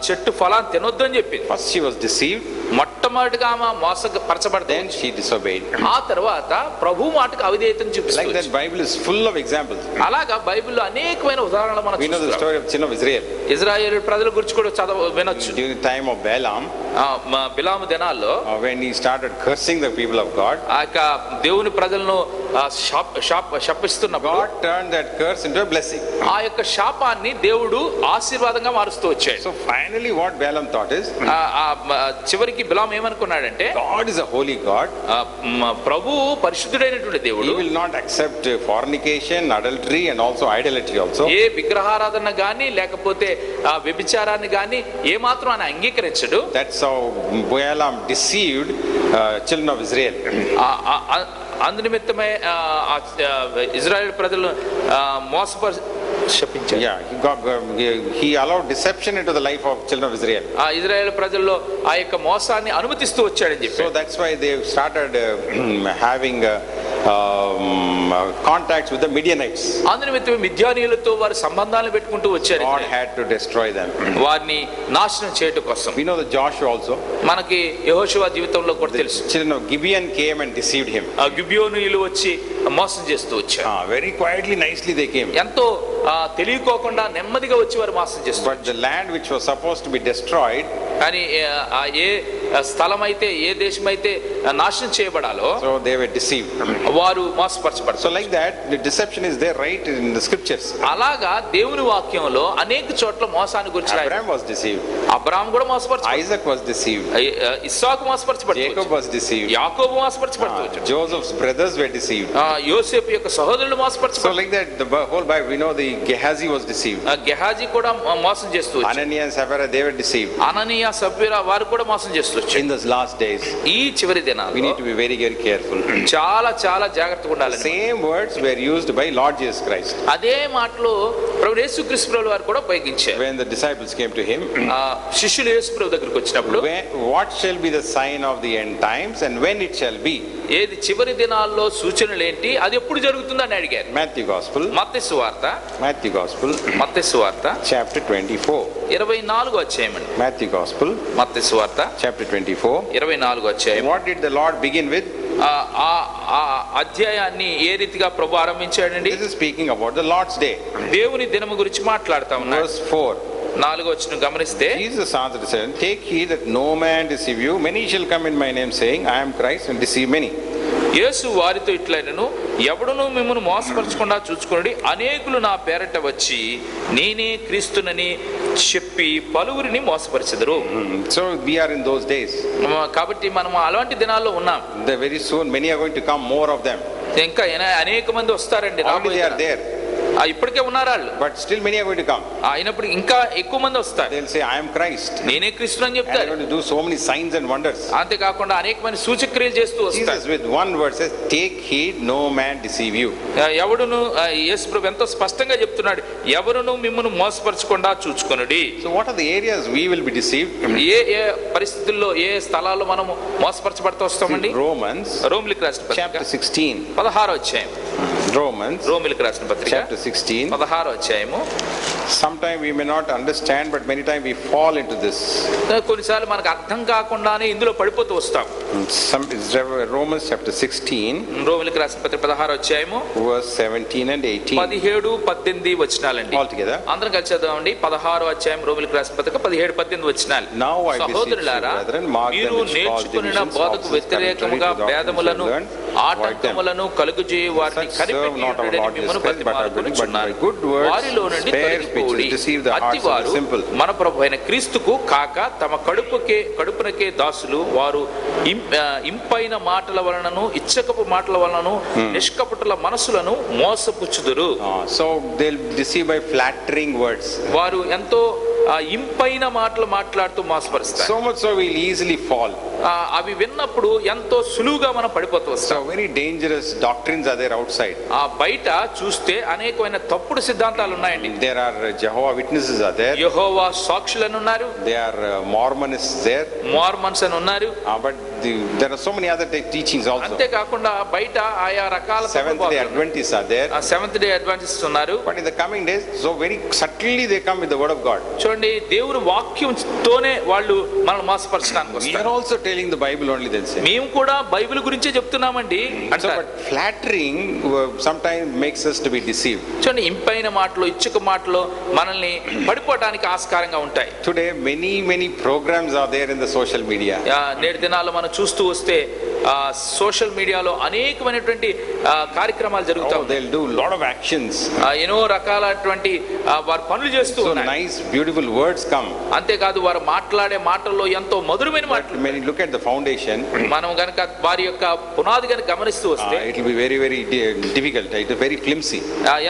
చెట్టు ఫలాన్ని తినొద్దు అని చెప్పింది. First she was deceived, మొట్టమొదటిగా ఆమె మోసపరచబడతాయి, then she disobeyed. ఆ తర్వాత ప్రభు మాటకు అవిధేయతను Like చూపిస్తుంది. that, Bible is full of examples. అలాగా బైబిల్లో అనేకమైన ఉదాహరణలు మనం We know the చూస్తున్నాం. story of Children of Israel. Israel ప్రజల గురించి కూడా వినొచ్చు. During the time of Balaam, బిలాము దినాల్లో when he started cursing the people of God, ఆ యొక్క దేవుని ప్రజలను శపిస్తున్నప్పుడు God turned that curse into a blessing. ఆ యొక్క శాపాన్ని దేవుడు ఆశీర్వాదంగా మారుస్తూ వచ్చాడు. So finally what Balaam thought is, చివరికి Balaam ఏమనుకున్నాడంటే, God is a holy God. Prabhu పరిశుద్ధుడైనటువంటి He దేవుడు, will not accept fornication, adultery and also idolatry also. ఏ విగ్రహారాధన గాని లేకపోతే వ్యభిచారాన్ని గాని ఏ మాత్రం ఆయన అంగీకరించడు. That's how Balaam deceived children of Israel. అందునిమిత్తమే ఇజ్రాయెల్ ప్రజలు శపించారు. He allowed deception into the life of children of Israel. Israel ప్రజల్లో ఆ యొక్క మోసాన్ని అనుమతిస్తూ వచ్చాడని చెప్పి. So that's why they started having contacts with the Midianites. అందునిమిత్తమే మిద్యానీయులతో వారి సంబంధాలను పెట్టుకుంటూ వచ్చారు. God had to destroy them. వారిని నాశనం చేయడం కోసం. We know the Joshua also. మనకి యెహోషువ జీవితంలో కూడా తెలుసు. Children of Gibeon came and deceived him. గిబియోనీయులు వచ్చి మోసం చేస్తూ వచ్చారు. Very quietly, nicely they came. ఎంతో తెలియకోకుండా నెమ్మదిగా వచ్చి వారు మోసం చేస్తారు. But the land which was supposed to be destroyed, కానీ ఏ స్థలం అయితే ఏ దేశం అయితే నాశనం చేయబడాలో so they were deceived. వారు మోసపరచబడతారు. So like that, the deception is there right in the scriptures. అలాగా దేవుని వాక్యంలో అనేక చోట్ల మోసాన్ని గురించి Abraham was deceived. అబ్రహాం కూడా మోసపరచబడ్డాడు. Isaac was deceived. Isaac మోసపరచబడ్డాడు. Jacob was deceived. యాకోబు మోసపరచబడ్డాడు. Joseph's brothers were deceived. యోసేపు యొక్క సహోదరులు So మోసపరచబడ్డారు. like that, the whole Bible, we know the Gehazi was deceived. Gehazi కూడా మోసం చేస్తూ వచ్చాడు. Ananias and Sapphira, they were deceived. అననీయ సప్ఫీరా వారు కూడా మోసం చేస్తూ వచ్చారు. In these last days, ఈ చివరి we దినాల్లో need to be very, very careful. చాలా చాలా జాగ్రత్తగా ఉండాలి. Same words were used by Lord Jesus Christ. అదే మాటలు ప్రభు యేసుక్రీస్తు ప్రభువు వారు కూడా ఉపయోగించారు. When the disciples came to him, శిష్యులు యేసు ప్రభు దగ్గరికి వచ్చినప్పుడు, what shall be the sign of the end times and when it shall be? ఏది చివరి దినాల్లో సూచనలు ఏంటి, అది ఎప్పుడు జరుగుతుందని అడిగారు. Matthew Gospel, మత్తయి సువార్త chapter 24. 24వ అధ్యాయం అండి. Matthew Gospel, మత్తయి సువార్త chapter 24. 24వ అధ్యాయం. What did the Lord begin with? ఆ అధ్యాయాన్ని ఏ రీతిగా ప్రభు ఆరంభించాడండి? This is speaking about the Lord's day. దేవుని దినము గురించి మాట్లాడుతా ఉన్నాడు. Verse 4. 4వ వచనం గమనిస్తే, Jesus answered and said, take heed that no man deceive you. Many shall come in my name, saying, I am Christ, and deceive many. యేసు వారితో ఇట్లైనను, ఎవడును మిమ్మును మోసపరచకుండా చూచుకొనుడి. అనేకులు నా పేరట వచ్చి నేనే క్రీస్తునని చెప్పి పలువురిని మోసపరిచెదరు. So we are in those days. కాబట్టి మనం అలాంటి దినాల్లో ఉన్నాం. Very soon many are going to come, more of them. ఇంకా అనేక మంది వస్తారండి. Already they are there. ఇప్పటికే ఉన్నారు వాళ్ళు. But still many are going to come. అయినప్పుడు ఇంకా ఎక్కువ మంది వస్తారు. They'll say, I am Christ. నేనే క్రీస్తు అని And చెప్తారు. they're going to do so many signs and wonders. అంతేకాకుండా అనేకమైన సూచక్రియలు చేస్తూ వస్తారు. Jesus with one word says, take heed, no man deceive you. ఎవడును, యేసు ప్రభు ఎంతో స్పష్టంగా చెప్తున్నాడు, ఎవరును మిమ్మును మోసపరచకుండా చూచుకొనుడి. So what are the areas we will be deceived? ఏ పరిస్థితుల్లో ఏ స్థలాల్లో మనము మోసపరచబడుతూ వస్తామండి? Romans రోమిలికి రాసిన పత్రిక chapter 16. 16వ అధ్యాయం. Romans రోమిలికి రాసిన పత్రిక chapter 16. 16వ అధ్యాయము. Sometimes we may not understand, but many times we fall into this. కొన్నిసార్లు మనకు అర్థం కాకుండానే ఇందులో పడిపోతూ వస్తాం. Romans chapter 16, రోమీయులకు రాసిన పత్రిక 16వ అధ్యాయము verse 17 and 18. 17, 18 వచనాలండి. All together. అందరం కలిసి చదవండి. 16వ అధ్యాయం రోమీయులకు రాసిన పత్రిక 17, 18 వచనాలు. Now I beseech you, సహోదరులారా, brethren, mark them మీరు which cause నేర్చుకున్న divisions, బోధకు also వ్యతిరేకముగా contrary to భేదములను doctrines you learned, ఆటంకములను కలుగుజేయు వారిని Such serve కనిపెట్టి not our ఉండుడని Lord మిమ్మును Jesus Christ, but our building, but బతిమాలుకొనుచున్నారు. by good words వారిలో నుండి spare తొలగిపోవుడి. speeches deceive the hearts of the అట్టివారు simple. మన ప్రభు అయిన క్రీస్తుకు కాక తమ కడుపునకే దాసులు, వారు ఇంపైన మాటల వలనను ఇచ్చకపు మాటల వలనను నిష్కపటుల మనసులను మోసపుచ్చుదురు. So they'll deceive by flattering words. వారు ఎంతో ఇంపైన మాటలు మాట్లాడుతూ మోసపరుస్తారు. So much so we'll easily fall. అవి విన్నప్పుడు ఎంతో సులువుగా మనం పడిపోతూ వస్తాం. So very dangerous doctrines are there outside. ఆ బయట చూస్తే అనేకమైన తప్పుడు సిద్ధాంతాలు ఉన్నాయండి. There are Jehovah Witnesses are there. యెహోవా సాక్షులను ఉన్నారు. There are Mormonists there. Mormons అని ఉన్నారు. But there are so many other teachings also. అంతేకాకుండా బయట ఆయా రకాల Seventh-day Adventists are there. Seventh day Adventists ఉన్నారు. But in the coming days, so very subtly they come with the word of God. చూడండి, దేవుని వాక్యంతోనే వాళ్ళు మనల్ని మోసపరచడానికి We are వస్తారు. also telling the Bible only, they'll say. మేము కూడా Bible గురించే చెప్తున్నామండి So, అంటారు. but flattering sometimes makes us to be deceived. చూడండి, ఇంపైన మాటలు ఇచ్చుక మాటలు మనల్ని పడిపోవడానికి ఆస్కారంగా ఉంటాయి. Today, many programs are there in the social media. నేటి దినాల్లో మనం చూస్తూ వస్తే సోషల్ మీడియాలో అనేకమైనటువంటి కార్యక్రమాలు జరుగుతూ Oh, ఉంటాయి. they'll do a lot of actions. ఎన్నో రకాలటువంటి వారు పనులు చేస్తూ So ఉన్నారు. nice, beautiful words come. అంతేకాదు, వారు మాట్లాడే మాటల్లో ఎంతో మధురమైన But మాటలు. when you look at the foundation, మనం గనక వారి యొక్క పునాది గనక గమనిస్తూ వస్తే it will be very difficult. It is very flimsy.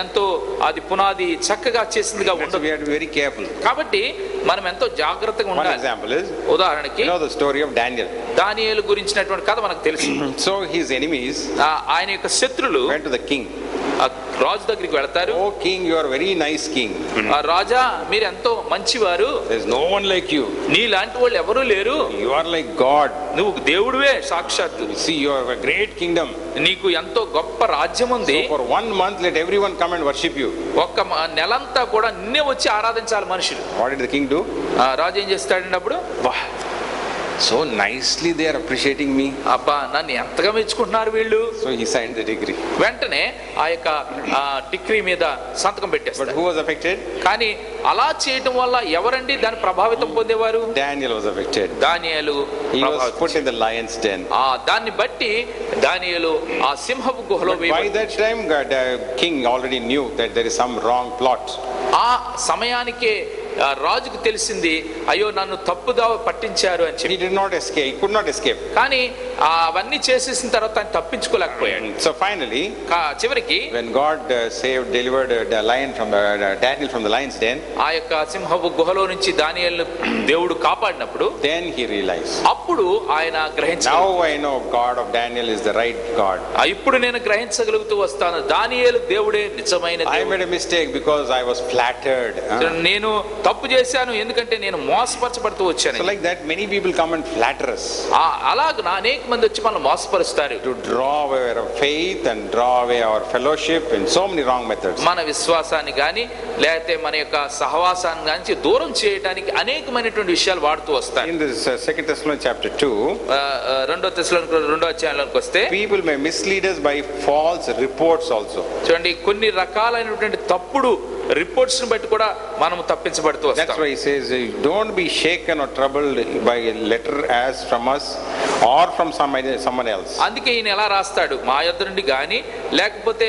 ఎంతో అది పునాది చక్కగా చేసిందిగా So ఉండదు. we have to be very careful. కాబట్టి మనం ఎంతో జాగ్రత్తగా One ఉండాలి. example is, ఉదాహరణకి you know the story of Daniel. దానియేలు గురించినటువంటి కథ మనకు తెలుసు. So his enemies ఆయన యొక్క శత్రులు went to the king. రాజు దగ్గరికి వెళతారు. Oh king, you are a very nice king. రాజా, మీరు ఎంతో మంచివారు, There is no one like you. నీలాంటి వాళ్ళు ఎవరూ లేరు, You are like God. నువ్వు దేవుడివే సాక్షాత్తు, See, you have a great kingdom. నీకు ఎంతో గొప్ప రాజ్యం ఉంది. For 1 month, let everyone come and worship you. ఒక్క నెలంతా కూడా నిన్నే వచ్చి ఆరాధించాలి మనుషులు. What did the king do? రాజు ఏం చేస్తాడండి అప్పుడు? Wow, so nicely they are appreciating me. అబ్బా, నన్ను ఎంతగా మెచ్చుకుంటున్నారు వీళ్ళు. So he signed the decree. వెంటనే ఆ యొక్క డిగ్రీ మీద సంతకం But పెట్టేస్తారు. who was affected? కానీ అలా చేయటం వల్ల ఎవరండి దాని ప్రభావితం పొందేవారు? Daniel was affected. దానియేలు He was put in the lion's den. దాన్ని బట్టి దానియేలు ఆ సింహపు గుహలో By వేయబడ్డాడు. that time, the king already knew that there is some wrong plot. ఆ సమయానికే రాజుకు తెలిసింది, అయ్యో నన్ను తప్పుదావ పట్టించారు అని He చెప్పి. did not escape. He could not escape. కానీ అవన్నీ చేసేసిన తర్వాత ఆయన తప్పించుకోలేకపోయాడు. So finally, చివరికి when God delivered the lion from Daniel from the lion's den, ఆ యొక్క సింహపు గుహలో నుంచి దానియేలును దేవుడు కాపాడినప్పుడు then he realized, అప్పుడు ఆయన గ్రహించాడు. now I know God of Daniel is the right God. ఇప్పుడు నేను గ్రహించగలుగుతూ వస్తాను, దానియేలు దేవుడే నిజమైన I దేవుడు. made a mistake because I was flattered. నేను తప్పు చేశాను, ఎందుకంటే నేను మోసపరచబడుతూ So వచ్చాను. like that, many people come and flatter us అలాగ అనేక మంది వచ్చి మనం మోసపరుస్తారు. to draw away our faith and draw away our fellowship in so many wrong methods. మన విశ్వాసాన్ని గాని లేకపోతే మన యొక్క సహవాసాన్ని గాని దూరం చేయడానికి అనేకమైనటువంటి విషయాలు వాడుతూ వస్తారు. In this 2 Thessalonians chapter 2, రెండో తెస్సలోనికీయులు రెండో అధ్యాయంలోకి వస్తే people may mislead us by false reports also. చూడండి, కొన్ని రకాలైనటువంటి తప్పుడు రిపోర్ట్స్ ని బట్టి కూడా మనం తప్పించబడుతూ That's వస్తాం. why he says, don't be shaken or troubled by a letter as from us or from someone else. అందుకే ఈయన ఎలా రాస్తాడు, మా యొద్ద నుండి గాని లేకపోతే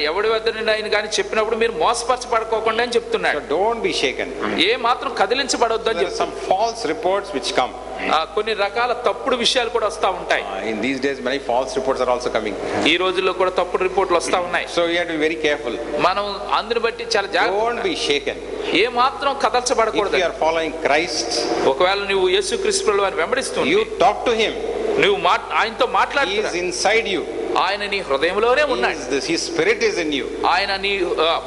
ఎవడి వద్ద నుండి ఆయన గాని చెప్పినప్పుడు మీరు మోసపరచబడుకోకుండా అని చెప్తున్నాడు. So don't be shaken. ఏ మాత్రం కదిలించబడొద్దు అని There are some చెప్తాడు. false reports which come. కొన్ని రకాల తప్పుడు విషయాలు కూడా వస్తా ఉంటాయి. In these days, many false reports are also coming. ఈ రోజుల్లో కూడా తప్పుడు రిపోర్ట్లు వస్తా ఉన్నాయి. So you have to be very careful. మనం అందుని బట్టి చాలా Don't జాగ్రత్త, be shaken. ఏ మాత్రం If కదల్చబడకూడదు. you are following Christ, ఒకవేళ నువ్వు యేసుక్రీస్తు ప్రభువుని వెంబడిస్తూ you talk to him. నువ్వు ఆయనతో He is మాట్లాడుతున్నావు, inside you. ఆయన నీ హృదయంలోనే ఉన్నాడు. His spirit is in you. ఆయన నీ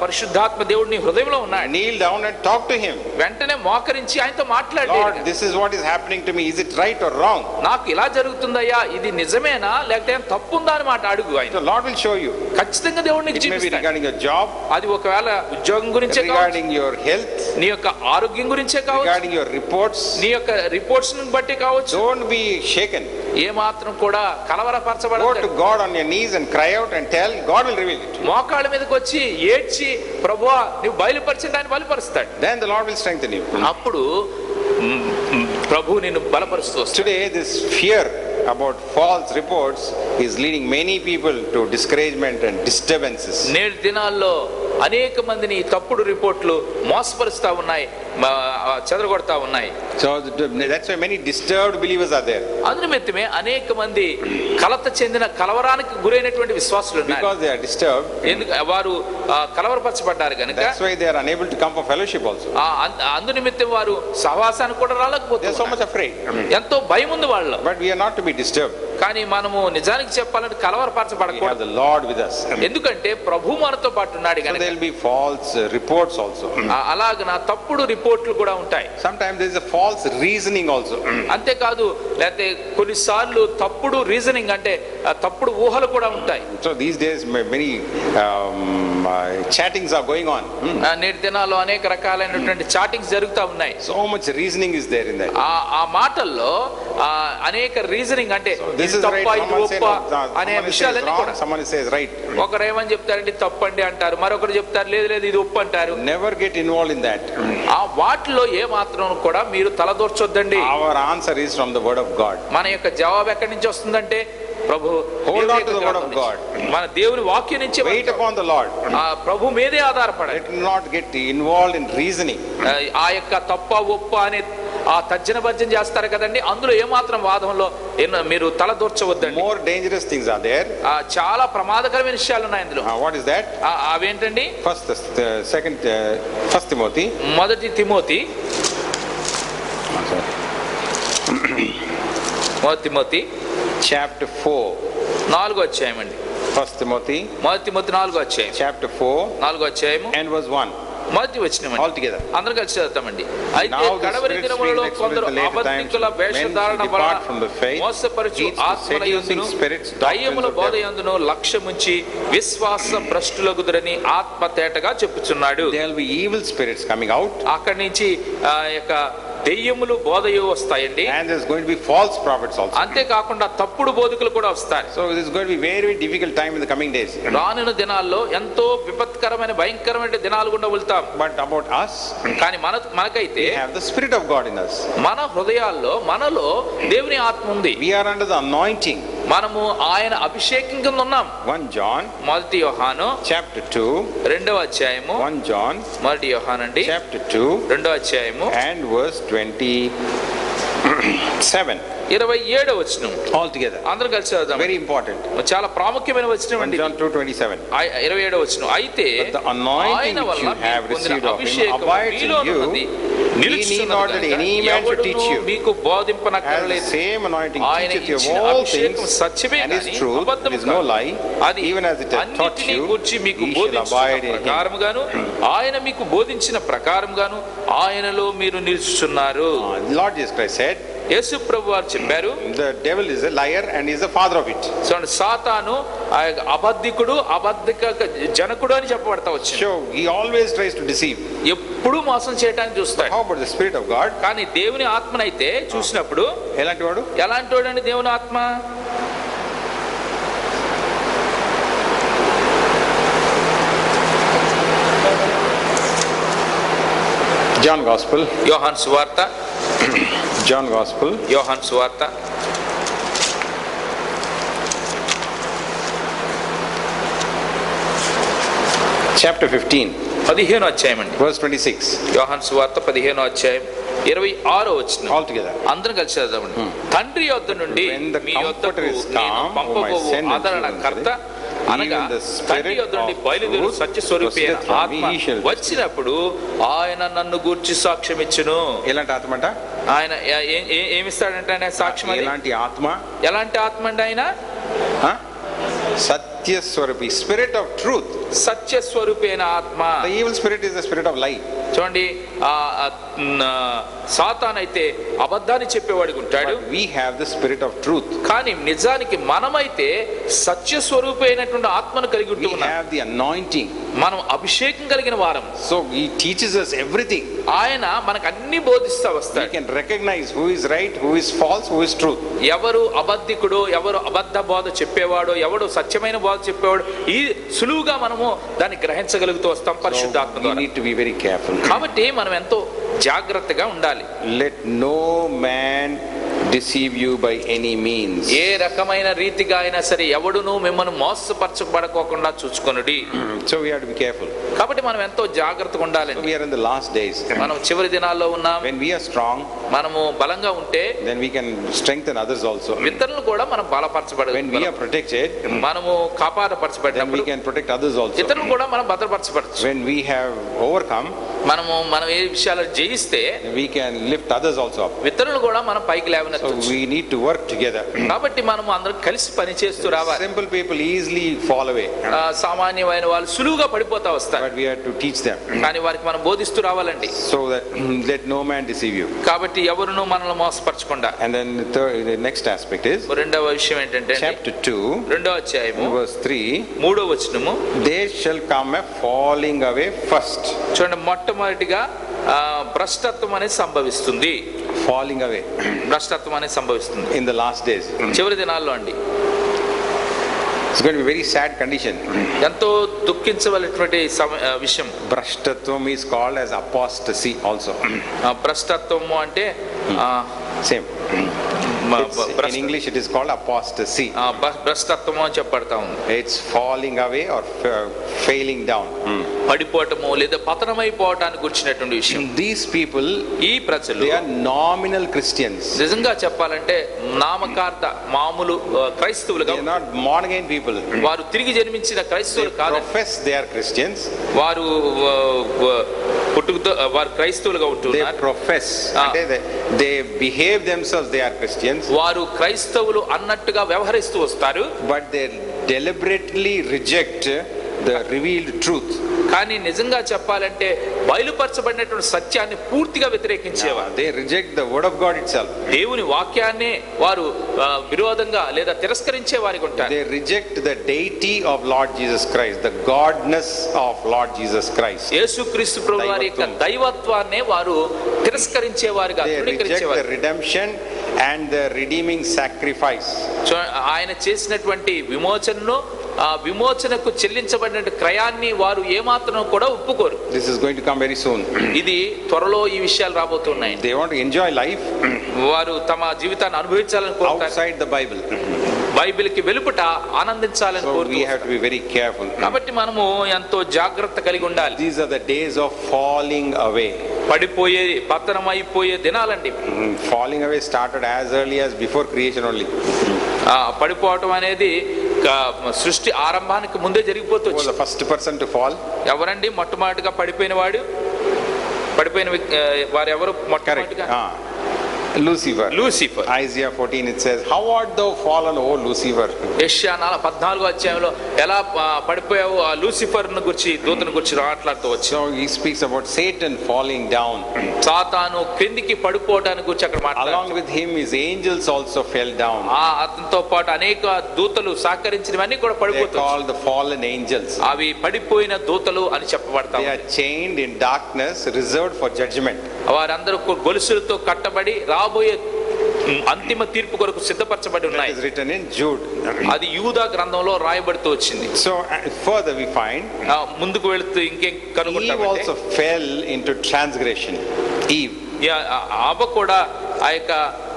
పరిశుద్ధాత్మ దేవుడు నీ హృదయంలో ఉన్నాడు. Kneel down and talk to him. వెంటనే మోకరించి ఆయనతో మాట్లాడు. Lord, this is what is happening to me. Is it right or wrong? నాకు ఇలా జరుగుతుందయ్యా, ఇది నిజమేనా లేకపోతే తప్పుందా అని మాట అడుగు. ఆయన The Lord will show you. ఖచ్చితంగా దేవుడు నీకు It may be చూపిస్తాడు. regarding your job, అది ఒకవేళ ఉద్యోగం గురించే కావచ్చు, regarding your health, నీ యొక్క ఆరోగ్యం గురించే కావచ్చు, regarding your reports. నీ యొక్క రిపోర్ట్స్ బట్టి కావచ్చు. Don't be shaken. ఏ మాత్రం కూడా Go కలవరపరచబడదు. to God on your knees and cry out and tell. God will reveal it. మోకాళ్ళ మీదకి వచ్చి ఏడ్చి ప్రభువా నువ్వు బయలుపరిచింది ఆయన బయలుపరుస్తాడు. Then the Lord will strengthen you. అప్పుడు ప్రభు నిన్ను బలపరుస్తూ వస్తాడు. Today this fear about false reports is leading many people to discouragement and disturbances. నేటి దినాల్లో అనేక మందిని తప్పుడు రిపోర్ట్లు మోసపరుస్తా ఉన్నాయి, చెదరగొడతా ఉన్నాయి. So that's why many disturbed believers are there. అందునిమిత్తమే అనేక మంది కలత చెందిన కలవరానికి గురైనటువంటి విశ్వాసులు ఉన్నారు. Because they are disturbed, ఎందుకు వారు కలవరపరచబడ్డారు కనుక that's why they are unable to come for fellowship also. అందునిమిత్తం వారు సహవాసానికి కూడా They are so రాలేకపోతున్నారు. much afraid. ఎంతో భయం ఉంది వాళ్ళు. But we are not to be disturbed. కానీ మనము నిజానికి చెప్పాలంటే We have కలవరపరచబడకూడదు. the Lord with us. ఎందుకంటే ప్రభు మనతో పాటు ఉన్నాడు So కనుక. there will be false reports also. అలాగన తప్పుడు రిపోర్ట్లు కూడా ఉంటాయి. Sometimes there is a false reasoning also. అంతేకాదు లేకపోతే కొన్నిసార్లు తప్పుడు రీజనింగ్ అంటే తప్పుడు ఊహలు కూడా ఉంటాయి. So these days many chattings are going on. నేటి దినాల్లో అనేక రకాలైనటువంటి చాటింగ్స్ జరుగుతూ ఉన్నాయి. So much reasoning is there in that. ఆ మాటల్లో అనేక రీజనింగ్ అంటే This ఇది is right. తప్ప ఇది Someone says ఒప్ప అనే wrong, విషయాలన్నీ కూడా. someone says right. ఒకరు ఏమని చెప్తారండి తప్పండి అంటారు, మరొకరు చెప్తారు లేదు లేదు ఇది ఒప్పు అంటారు. Never get involved in that. ఆ వాటిలో ఏ మాత్రం కూడా మీరు తలదూర్చొద్దండి. Our answer is from the word of God. మన యొక్క జవాబు ఎక్కడి నుంచి వస్తుందంటే ప్రభు Hold on to the word of God. మన దేవుని వాక్యం నుంచి Wait upon the Lord. ప్రభు మీదే ఆధారపడండి. Let not get involved in reasoning. ఆ యొక్క తప్ప ఒప్ప అనే ఆ తర్జన భర్జన చేస్తారు కదండి, అందులో ఏమాత్రం వాదంలో మీరు తలదూర్చవద్దండి. More dangerous things are there. చాలా ప్రమాదకరమైన విషయాలు ఉన్నాయి అందులో. What is that? అవేంటండి? First Timothy. మొదటి తిమోతి 4 అధ్యాయం అండి. First Timothy. మొదటి తిమోతి 4 అధ్యాయం. Chapter 4. 4 అధ్యాయము and verse 1. మొదటి వచనం All together. అందరం కలిసి చదువుతామండి. అయితే Now the కడవరి Spirit దినములలో speaks కొందరు with the later అబద్ధికుల times, men వేషధారణ who వలన depart from the faith, మోసపరచు leads to ఆత్మలయందును seducing spirits, దయ్యముల doctrines of బోధయందును లక్ష్యముంచి విశ్వాస భ్రష్టులగుదురని ఆత్మ తేటగా చెప్పుచున్నాడు. there will be evil spirits coming out, అక్కడి నుంచి యొక్క దెయ్యములు బోధయు వస్తాయండి. and there's going to be false prophets also. అంతేకాకుండా తప్పుడు బోధకులు కూడా వస్తారు. So this is going to be very, very difficult time in the coming days. రానున్న దినాల్లో ఎంతో విపత్కరమైన భయంకరమైన దినాలు గుండా వెళ్తాం. But about us, కానీ మనకైతే we have the Spirit of God in us. మన హృదయాల్లో మనలో దేవుని ఆత్మ ఉంది. We are under the anointing. మనము ఆయన అభిషేకం కింద ఉన్నాం. 1 John. మొదటి యోహాను Chapter 2. 2వ అధ్యాయము. 1 John. మొదటి యోహాను అండి. Chapter 2. 2వ అధ్యాయము. And verse 27. 27వ వచనం. All together. అందరం కలిసి చదువుదాం. Very important. చాలా ప్రాముఖ్యమైన వచనం 1 అండి. John 2:27. 27వ వచనం. అయితే But the anointing ఆయన which వల్ల you have మీరు పొందిన received of him అభిషేకం abides in మీలో you. ఉన్నది He need not that any man should teach you. మీకు As the బోధింపనక్కర్లేదు. same anointing ఆయన teacheth you ఇచ్చిన of all అభిషేకం things, సత్యమే and is గాని truth, అబద్ధము is no కాదు. lie. అది Even as it hath taught అన్నిటినీ you, గూర్చి మీకు ye shall బోధించిన abide in him. ప్రకారముగాను ఆయన మీకు బోధించిన ప్రకారముగాను ఆయనలో మీరు నిలుచున్నారు. Lord Jesus Christ said, యేసు ప్రభు వారు చెప్పారు, the devil is a liar and is the father of it. సాతాను అబద్ధికుడు, అబద్ధిక జనకుడు అని చెప్పబడతా వచ్చింది. So he always tries to deceive. ఎప్పుడు మోసం చేయడానికి చూస్తాడు. How about the Spirit of God? కానీ దేవుని ఆత్మనైతే చూసినప్పుడు ఎలాంటి వాడు? ఎలాంటి వాడండి దేవుని ఆత్మ? John Gospel. యోహాను సువార్త. John Gospel. యోహాను సువార్త. Chapter 15. 15వ అధ్యాయం అండి. Verse 26. యోహాను సువార్త 15వ అధ్యాయం 26వ వచనం. All together. అందరం కలిసి చదువుదామండి. తండ్రి యొద్ద నుండి When the మీ యొద్దకు Comforter is నేను come, పంపబోవు whom I send unto you, ఆదరణకర్త అనగా even the తండ్రి Spirit యొద్ద నుండి of బయలుదేరు truth సత్యస్వరూపి అయిన proceedeth from ఆత్మ me, he shall వచ్చినప్పుడు ఆయన నన్ను గూర్చి సాక్ష్యం ఇచ్చును. ఎలాంటి ఆత్మ అంట? ఆయన ఏమిస్తాడంటే ఆయన సాక్ష్యం. ఎలాంటి ఆత్మ? ఎలాంటి ఆత్మ అండి ఆయన? Satya Swarupi, spirit of truth. సత్య స్వరూపేణ ఆత్మ. The evil spirit is the spirit of lie. చూడండి, సాతాన్ అయితే అబద్ధాన్ని చెప్పేవాడికి ఉంటాడు. But we have the spirit of truth. కానీ నిజానికి మనమైతే సత్య స్వరూపమైనటువంటి ఆత్మను కలిగి We ఉంటున్నాం. have the anointing. మనం అభిషేకం కలిగిన వారం. So he teaches us everything. ఆయన మనకు అన్ని బోధిస్తా We వస్తాడు. can recognize who is right, who is false, who is truth. ఎవరు అబద్ధికుడో, ఎవరు అబద్ధ బోధ చెప్పేవాడో, ఎవడు సత్యమైన బోధ చెప్పేవాడు, ఈ సులువుగా మనము దాన్ని గ్రహించగలుగుతూ వస్తాం పరిశుద్ధాత్మ So we ద్వారా. need to be very careful. కాబట్టి మనం ఎంతో జాగ్రత్తగా ఉండాలి. Let no man deceive you by any means. ఏ రకమైన రీతిగా అయినా సరే ఎవడును మిమ్మల్ని మోసపరచబడకోకుండా చూసుకొనుడి. So we have to be careful. కాబట్టి మనం ఎంతో జాగ్రత్తగా So ఉండాలండి. we are in the last days. మనం చివరి దినాల్లో ఉన్నాం. When we are strong, మనము బలంగా ఉంటే then we can strengthen others also. ఇతరులను కూడా మనం When we బలపరచబడ, are protected, మనము then we కాపాడపరచబడినప్పుడు can protect others also. ఇతరులను కూడా మనం భద్రపరచబడచ్చు. When we have overcome, మనం ఏ విషయాలు జయిస్తే we can lift others also up. ఇతరులను కూడా మనం పైకి So లేవనెత్తచ్చు. we need to work together. కాబట్టి మనం అందరం కలిసి పని చేస్తూ రావాలి. Simple people easily fall away, సామాన్యమైన వాళ్ళు సులువుగా పడిపోతా వస్తారు. but we have to teach them కానీ వారికి మనం బోధిస్తూ రావాలండి. so that let no man deceive you. కాబట్టి ఎవరును మనల్ని మోసపరచకుండా. And then the next aspect is రెండవ విషయం ఏంటంటే chapter 2, రెండవ అధ్యాయము verse 3. 3వ వచనము, There shall come a falling away first. చూడండి, మొట్టమొదటిగా భ్రష్టత్వం అనేది సంభవిస్తుంది. Falling away భ్రష్టత్వం అనేది సంభవిస్తుంది in the last days. చివరి దినాల్లో అండి. It's going to be a very sad condition. ఎంతో దుఃఖించవలసినటువంటి విషయం. Brashtatvam is called as apostasy also. భ్రష్టత్వము అంటే Same. In English it is called apostasy. భ్రష్టత్వము అని చెప్పబడతా ఉంది. It's falling away or failing down. పడిపోవటము లేదా పతనమైపోవటానికి వచ్చినటువంటి విషయం. These people, ఈ ప్రజలు they are nominal Christians. నిజంగా చెప్పాలంటే నామకార్థ మామూలు క్రైస్తవులుగా, They are not born again people. వారు తిరిగి జన్మించిన They క్రైస్తవులు కాదు. profess they are Christians. వారు పుట్టుకతో వారు క్రైస్తవులుగా They ఉంటున్నారు. profess. They behave themselves they are Christians. వారు క్రైస్తవులు అన్నట్టుగా వ్యవహరిస్తూ వస్తారు. But they deliberately reject the revealed truth. కానీ నిజంగా చెప్పాలంటే బయలుపరచబడినటువంటి సత్యాన్ని పూర్తిగా వ్యతిరేకించేవారు. They reject the word of God itself. దేవుని వాక్యాన్నే వారు విరోధంగా లేదా తిరస్కరించే వారికి ఉంటారు. They reject the deity of Lord Jesus Christ, the godness of Lord Jesus Christ. యేసుక్రీస్తు ప్రభువు వారి యొక్క దైవత్వాన్నే వారు తిరస్కరించేవారుగా, They reject తృణీకరించేవారు. the redemption and the redeeming sacrifice. ఆయన చేసినటువంటి విమోచనను, ఆ విమోచనకు చెల్లించబడిన క్రయాన్ని వారు ఏమాత్రం కూడా ఒప్పుకోరు. This is going to come very soon. ఇది త్వరలో ఈ విషయాలు రాబోతున్నాయి. They want to enjoy life వారు తమ జీవితాన్ని అనుభవించాలని కోరుతారు. outside the Bible. బైబిల్కి వెలుపట ఆనందించాలని So we కోరుతారు. have to be very careful. కాబట్టి మనము ఎంతో జాగ్రత్త కలిగి ఉండాలి. These are the days of falling away. పడిపోయే, పతనమైపోయే దినాలండి. Falling away started as early as before creation only. పడిపోవటం అనేది సృష్టి ఆరంభానికి ముందే జరిగిపోతూ Who was the first person to fall? ఎవరండి మొట్టమొదటిగా పడిపోయిన వాడు? వారు ఎవరు మొట్టమొదటిగా? Lucifer. Lucifer. Isaiah 14 it says, "How art thou fallen, O Lucifer?" యెషయా 14వ అధ్యాయంలో ఎలా పడిపోయావు ఆ లూసిఫర్ ను గురించి, దూతను గురించి మాట్లాడుతూ వచ్చి. So he speaks about Satan falling down. సాతాను క్రిందికి పడిపోవడానికి గురించి అక్కడ Along మాట్లాడుతూ, with him his angels also fell down. అతనితో పాటు అనేక దూతలు సహకరించినవన్నీ కూడా They are పడిపోతాయి. called the fallen angels. అవి పడిపోయిన దూతలు అని చెప్పబడతా They are ఉంది. chained in darkness, reserved for judgment. వారందరూ గొలుసులతో కట్టబడి రాబోయే అంతిమ తీర్పు కొరకు సిద్ధపరచబడి That ఉన్నాయి. is written in Jude. అది యూదా గ్రంథంలో రాయబడుతూ వచ్చింది. So further we find ముందుకు వెళుతూ ఇంకేం Eve కనుగొంటామంటే, also fell into transgression. Eve. ఆవ కూడా ఆ యొక్క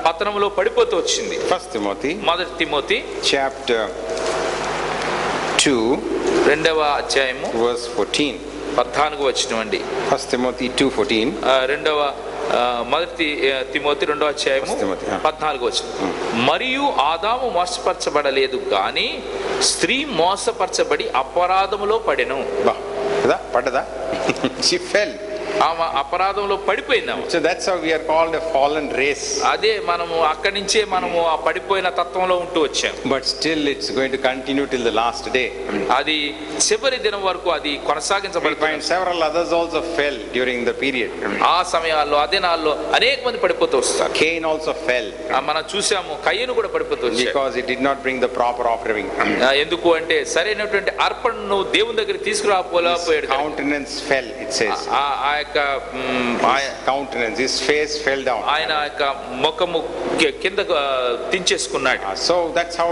పతనంలో పడిపోతూ వచ్చింది. 1 Timothy మొదటి తిమోతి chapter 2 2వ అధ్యాయము verse 14. 14వ వచనం అండి. 1 Timothy 2:14. మొదటి తిమోతి 2వ అధ్యాయము 1 Timothy, 14వ వచనం. మరియు ఆదాము మోసపరచబడలేదు గాని స్త్రీ మోసపరచబడి అపరాధములో పడెను. Kada? Padada? She fell. ఆమె అపరాధంలో పడిపోయిందాము. So that's how we are called a fallen race. అదే మనము అక్కడి నుంచే మనము ఆ పడిపోయిన తత్వంలో ఉంటూ వచ్చాం. But still it's going to continue till the last day. అది చివరి దినం వరకు అది We కొనసాగించబడుతుంది. find several others also fell during the period. ఆ సమయాల్లో ఆ దినాల్లో అనేక మంది పడిపోతూ వస్తారు. Cain also fell మనం చూసాము కయ్యను కూడా పడిపోతూ వచ్చాడు. because he did not bring the proper offering. ఎందుకు అంటే సరైనటువంటి అర్పణను దేవుని దగ్గరికి తీసుకురాపోలేకపోయాడు. Countenance fell, it says. ఆ యొక్క Countenance, his face fell down. ఆయన యొక్క ముఖము కింద దించేసుకున్నాడు. So that's how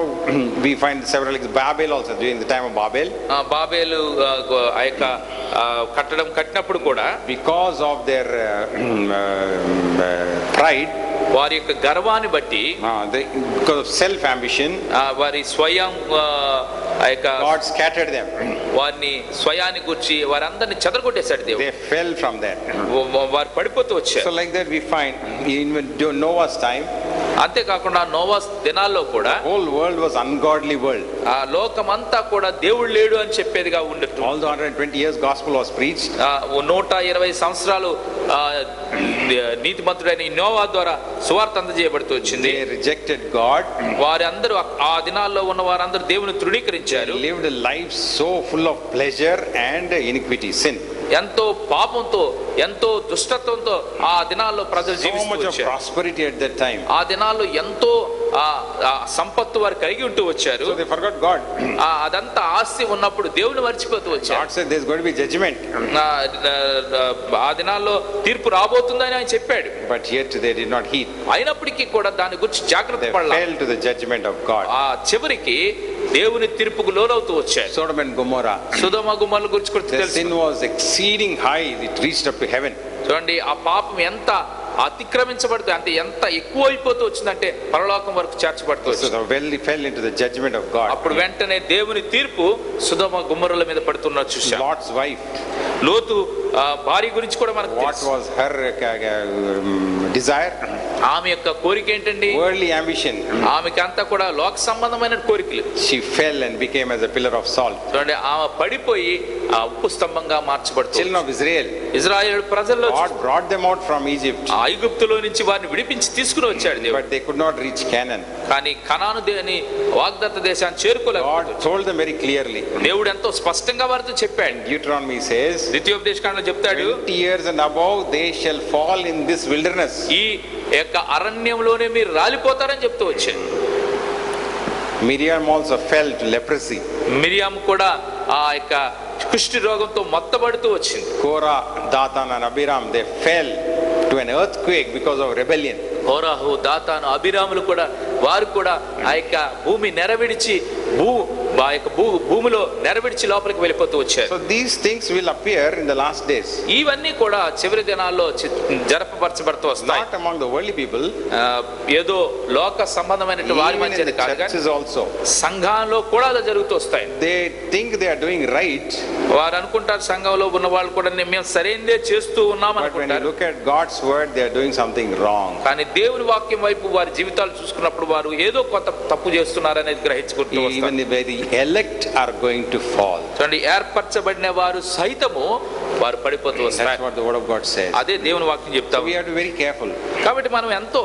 we find several Babel also during the time of Babel. Babel ఆ యొక్క కట్టడం కట్టినప్పుడు కూడా Because of their pride, వారి యొక్క గర్వాన్ని బట్టి because of self ambition, వారి స్వయం ఆ యొక్క God scattered them. వారిని స్వయాన్ని గురించి వారందరిని చెదరగొట్టేశాడు దేవుడు. They fell from there. వారు పడిపోతూ వచ్చారు. So like that we find even during Noah's time, అంతేకాకుండా నోవా దినాల్లో కూడా whole world was ungodly world. ఆ లోకమంతా కూడా దేవుడు లేడు అని చెప్పేదిగా ఉండేది. Although 120 years gospel was preached, 120 సంవత్సరాలు నీతిమంతుడైన నోవా ద్వారా సువార్త అందజేయబడుతూ వచ్చింది. they rejected God. వారందరూ ఆ దినాల్లో ఉన్న వారందరూ దేవుని తృణీకరించారు. They lived a life so full of pleasure and iniquity, sin. ఎంతో పాపంతో ఎంతో దుష్టత్వంతో ఆ దినాల్లో ప్రజలు So జీవిస్తూ much of వచ్చారు. prosperity at that time. ఆ దినాల్లో ఎంతో సంపత్తు వారు కలిగి ఉంటూ వచ్చారు. So they forgot God. అదంతా ఆస్తి ఉన్నప్పుడు దేవుని మర్చిపోతూ వచ్చారు. God said there's going to be judgment. ఆ దినాల్లో తీర్పు రాబోతుందని ఆయన చెప్పాడు. But yet they did not heed. అయినప్పటికీ కూడా దాని గురించి జాగ్రత్త They పడాలి. fell to the judgment of God. ఆ చివరికి దేవుని తీర్పుకు లోనవుతూ వచ్చారు. Sodom and Gomorrah, సొదొమ గొమొర్రా గురించి కూడా their తెలుసు. sin was exceeding high. It reached up to heaven. చూడండి ఆ పాపం ఎంత అతిక్రమించబడుతుంది అంటే ఎంత ఎక్కువ అయిపోతూ వచ్చిందంటే పరలోకం వరకు చేర్చబడుతూ So వచ్చింది. they fell into the judgment of God. అప్పుడు వెంటనే దేవుని తీర్పు సొదొమ గొమొర్రాల మీద పడుతున్న చూశాం. Lot's wife, లోతు భార్య గురించి కూడా మనకు what తెలుసు. was her desire? ఆమె యొక్క కోరిక ఏంటండి? Worldly ambition. ఆమెకి అంతా కూడా లోక సంబంధమైన కోరికలు. She fell and became as a pillar of salt. చూడండి ఆమె పడిపోయి ఆ ఉప్పు స్తంభంగా మార్చబడుతుంది. Children of Israel, ఇజ్రాయేలు ప్రజల్లో God brought them out from Egypt, ఐగుప్తులో నుంచి వారిని విడిపించి తీసుకుని వచ్చాడు దేవుడు. but they could not reach Canaan. కానీ కనాను దేని వాగ్దత్త దేశాన్ని చేరుకోలేదు. God told them very clearly. దేవుడు ఎంతో స్పష్టంగా వారితో చెప్పాడు. Deuteronomy says, ద్వితీయోపదేశకాండలో చెప్తాడు 20 years and above they shall fall in this wilderness. ఈ యొక్క అరణ్యంలోనే మీరు రాలిపోతారని చెప్తూ వచ్చాడు. Miriam also fell to leprosy. Miriam కూడా ఆ యొక్క కుష్టి రోగంతో మొత్తబడుతూ వచ్చింది. Korah, Dathan and Abiram, they fell to an earthquake because of rebellion. కోరాహు దాతాను అభిరాములు కూడా వారు కూడా ఆ యొక్క భూమి నెరవిడిచి ఆ యొక్క భూమిలో నెరవిడిచి లోపలికి వెళ్ళిపోతూ వచ్చారు. So these things will appear in the last days. ఇవన్నీ కూడా చివరి దినాల్లో జరపబరచబడుతూ వస్తాయి. Not among the worldly people, ఏదో లోక సంబంధమైన వారి even in మధ్య the కాదు కానీ churches also. సంఘంలో కూడా అలా జరుగుతూ వస్తాయి. They think they are doing right, వారు అనుకుంటారు సంఘంలో ఉన్న వాళ్ళు కూడా మేము సరైనదే చేస్తూ ఉన్నాం but when you అనుకుంటారు. look at God's word, they are doing something wrong. కానీ దేవుని వాక్యం వైపు వారి జీవితాలు చూసుకున్నప్పుడు వారు ఏదో కొంత తప్పు చేస్తున్నారు అనేది గ్రహించుకుంటూ Even వస్తారు. the very elect are going to fall. చూడండి ఏర్పరచబడిన వారు సైతము వారు పడిపోతూ That's వస్తారు. what the word of God says. అదే దేవుని వాక్యం So చెప్తాము. we have to be very careful. కాబట్టి మనం ఎంతో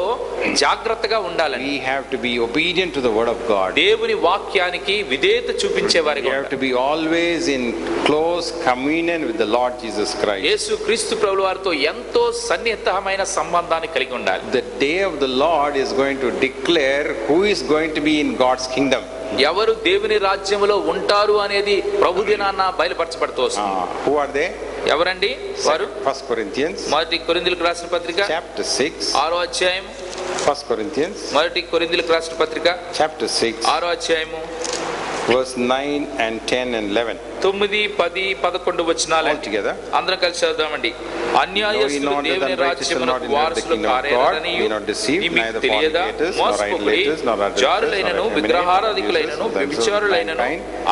జాగ్రత్తగా ఉండాలని, We have to be obedient to the word of God. దేవుని వాక్యానికి విధేయత చూపించే We వారిగా have to be always in close communion with the Lord Jesus Christ. యేసు క్రీస్తు ప్రభుల వారితో ఎంతో సన్నిహితమైన సంబంధాన్ని కలిగి ఉండాలి. The day of the Lord is going to declare who is going to be in God's kingdom. ఎవరు దేవుని రాజ్యములో ఉంటారు అనేది ప్రభు దినాన బయలుపరచబడుతూ వస్తుంది. Who are they? ఎవరండి వారు? 1 Corinthians మొదటి కొరింథీయులకు రాసిన పత్రిక chapter 6. 6వ అధ్యాయం. 1 Corinthians మొదటి కొరింథీయులకు రాసిన పత్రిక chapter 6 6వ అధ్యాయము verse 9 and 10 and 11. 9, 10, 11 వచనాలు All together. అందరం కలిసి చదువుదామండి. అన్యాయస్తులు దేవుని రాజ్యమునకు వారసులు కారేరని మీకు తెలియదా? మోసపోకుడి, జారులైనను విగ్రహారాధికులైనను వ్యభిచారులైనను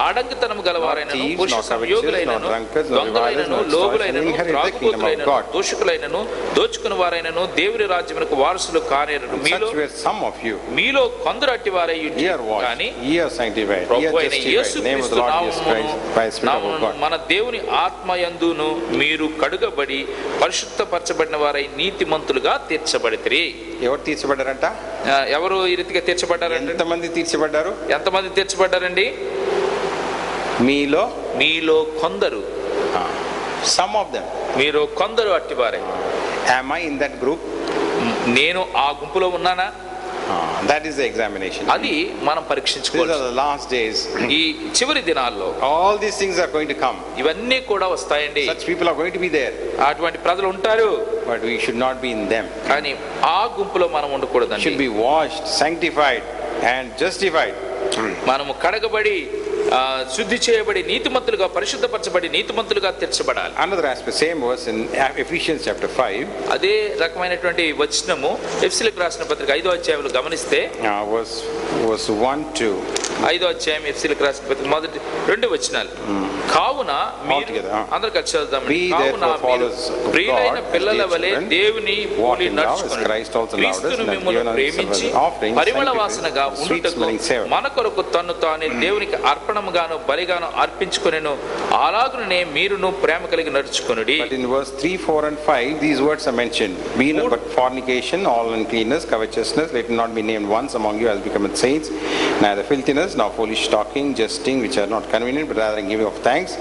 ఆడంగితనము గలవారైనను పురుష సంయోగులైనను దొంగలైనను లోగులైనను త్రాగుబోతులైనను దోషకులైనను దోచుకుని వారైనను దేవుని రాజ్యమునకు వారసులు కానేరను. Such were some of you. మీలో కొందరు అట్టి వారై Hear what? కానీ Ye are sanctified. Ye are అయిన justified. Name of యేసుక్రీస్తు the Lord Jesus Christ by the Spirit of నామమును God. మన దేవుని ఆత్మయందును మీరు కడుగబడి పరిశుద్ధపరచబడిన వారై నీతిమంతులుగా తీర్చబడితిరి. ఎవరు తీర్చబడ్డారంట? ఎవరు ఈ రీతిగా తీర్చబడ్డారంటే ఎంతమంది తీర్చబడ్డారు? ఎంతమంది తీర్చబడ్డారండి? మీలో కొందరు. Some of them. మీరు కొందరు అట్టివారే. Am I in that group? నేను ఆ గుంపులో ఉన్నానా? That is the examination. అది మనం These పరీక్షించుకోవాలి. are the last days. ఈ చివరి దినాల్లో All these things are going to come. ఇవన్నీ కూడా వస్తాయండి. Such people are going to be there. అటువంటి ప్రజలు ఉంటారు, But we should not be in them. కానీ ఆ గుంపులో మనం We ఉండకూడదండి. should be washed, sanctified and justified. మనము కడగబడి శుద్ధి చేయబడి నీతిమంతులుగా పరిశుద్ధపరచబడి నీతిమంతులుగా తీర్చబడాలి. Another aspect, same verse in Ephesians chapter 5. అదే రకమైనటువంటి వచనము ఎఫెసీయులకు రాసిన పత్రిక 5వ అధ్యాయంలో గమనిస్తే Verse 1 to 5వ అధ్యాయం ఎఫెసీయులకు రాసిన పత్రిక మొదటి 2 వచనాలు. కావున మీరు Altogether, అందరూ కలిసి చదువుదాం. We కావున therefore మీరు followers of ప్రియులైన God, పిల్లల as dear వలె children, దేవుని walk పోలి in love as నడుచుకొనుడి. Christ also loved us క్రీస్తును and hath మిమ్మల్ని given us ప్రేమించి as an offering, Parimala sanctified, వాసనగా sweet ఉండుటకు smelling savour. మన కొరకు తన్ను తానే దేవునికి అర్పణముగాను బలిగాను అర్పించుకొనెను. అలాగునే మీరును ప్రేమ కలిగి నడుచుకొనుడి. But in verse 3, 4 and 5, these words are mentioned. Be not but fornication, all uncleanness, covetousness, let it not be named once among you as becometh saints, neither filthiness, nor foolish talking, jesting, which are not convenient, but rather in giving of thanks.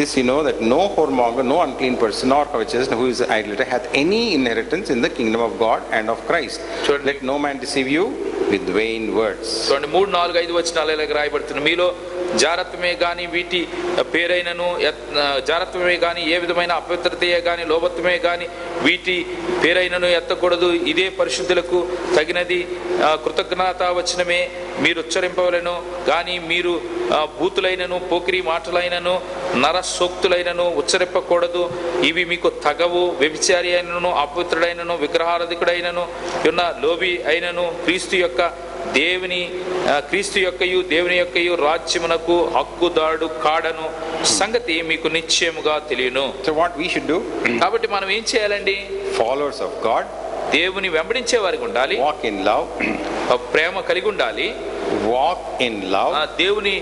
This you know, that no whoremonger, no unclean person, nor covetous, who is an idolater, hath any inheritance in the kingdom of God and of Christ. Let no man deceive you with vain words. చూడండి 3, 4, 5 వచనాలు ఇలాగ రాయబడుతుంది. మీలో జారత్వమే గాని వీటి పేరైనను జారత్వమే గాని ఏ విధమైన అపవిత్రతయే గాని లోభత్వమే గాని వీటి పేరైనను ఎత్తకూడదు. ఇదే పరిశుద్ధులకు తగినది. కృతజ్ఞత వచనమే మీరు ఉచ్చరింపవలెను గాని మీరు భూతులైనను పోకిరి మాటలైనను నరసోక్తులైనను ఉచ్చరింపకూడదు. ఇవి మీకు తగవు. వ్యభిచారి అయినను అపవిత్రుడైనను విగ్రహారాధికుడైనను ఉన్న లోబి అయినను క్రీస్తు యొక్కయు దేవుని యొక్కయు రాజ్యమునకు హక్కుదాడు కాడను సంగతి మీకు నిశ్చయముగా తెలియను. So what we should do? కాబట్టి మనం ఏం చేయాలండి? Followers of God, దేవుని వెంబడించే వారికి ఉండాలి. walk in love, ప్రేమ కలిగి ఉండాలి. walk in love, దేవుని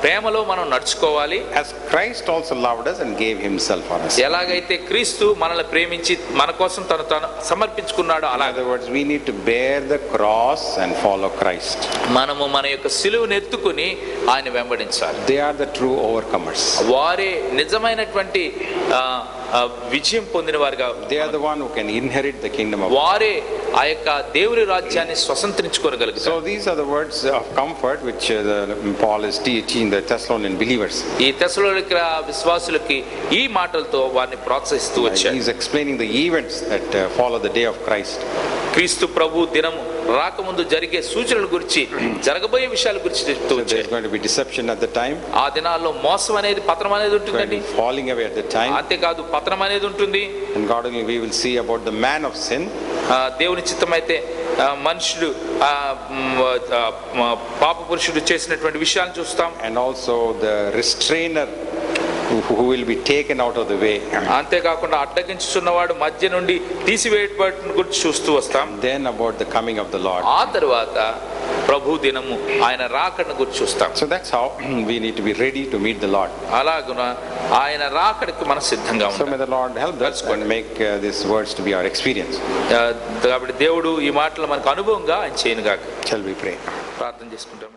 ప్రేమలో మనం నడుచుకోవాలి. as Christ also loved us and gave himself for us. ఎలాగైతే క్రీస్తు మనల్ని ప్రేమించి మన కోసం తను సమర్పించుకున్నాడో In అలాగే other words, we need to bear the cross and follow Christ. మనము మన యొక్క సిలువను ఎత్తుకుని ఆయన వెంబడించాలి. They are the true overcomers. వారే నిజమైనటువంటి విజయం పొందిన వారుగా, They are the one who can inherit the kingdom of God. వారే ఆ యొక్క దేవుని రాజ్యాన్ని స్వతంత్రించుకోగలుగుతారు. So these are the words of comfort which Paul is teaching the Thessalonian believers. ఈ తెస్సలోనిక విశ్వాసులకి ఈ మాటలతో వారిని ప్రోత్సహిస్తూ వచ్చారు. He is explaining the events that follow the day of Christ. క్రీస్తు ప్రభు దినము రాకముందు జరిగే సూచనల గురించి, జరగబోయే విషయాల గురించి చెప్తూ So there వచ్చారు. is going to be deception at the time, ఆ దినాల్లో మోసం అనేది, పతనం అనేది going to ఉంటుందండి. be falling away at the time, అంతేకాదు పతనం అనేది ఉంటుంది. and God willing we will see about the man of sin, దేవుని చిత్తమైతే మనుషుడు పాప పురుషుడు చేసినటువంటి విషయాలను చూస్తాం. and also the restrainer who will be taken out of the way. అంతేకాకుండా అడ్డగించుచున్నవాడు మధ్య నుండి తీసివేయబడిన గురించి చూస్తూ వస్తాం. Then about the coming of the Lord. ఆ తర్వాత ప్రభు దినము, ఆయన రాకడను గురించి చూస్తాం. So that's how we need to be ready to meet the Lord. అలాగున ఆయన రాకడకు మనం సిద్ధంగా So ఉండాలి. may the Lord help us and make these words to be our experience. కాబట్టి దేవుడు ఈ మాటలు మనకు అనుభవంగా ఆయన చేయనుగాక. Shall we pray? ప్రార్థన చేసుకుంటాం.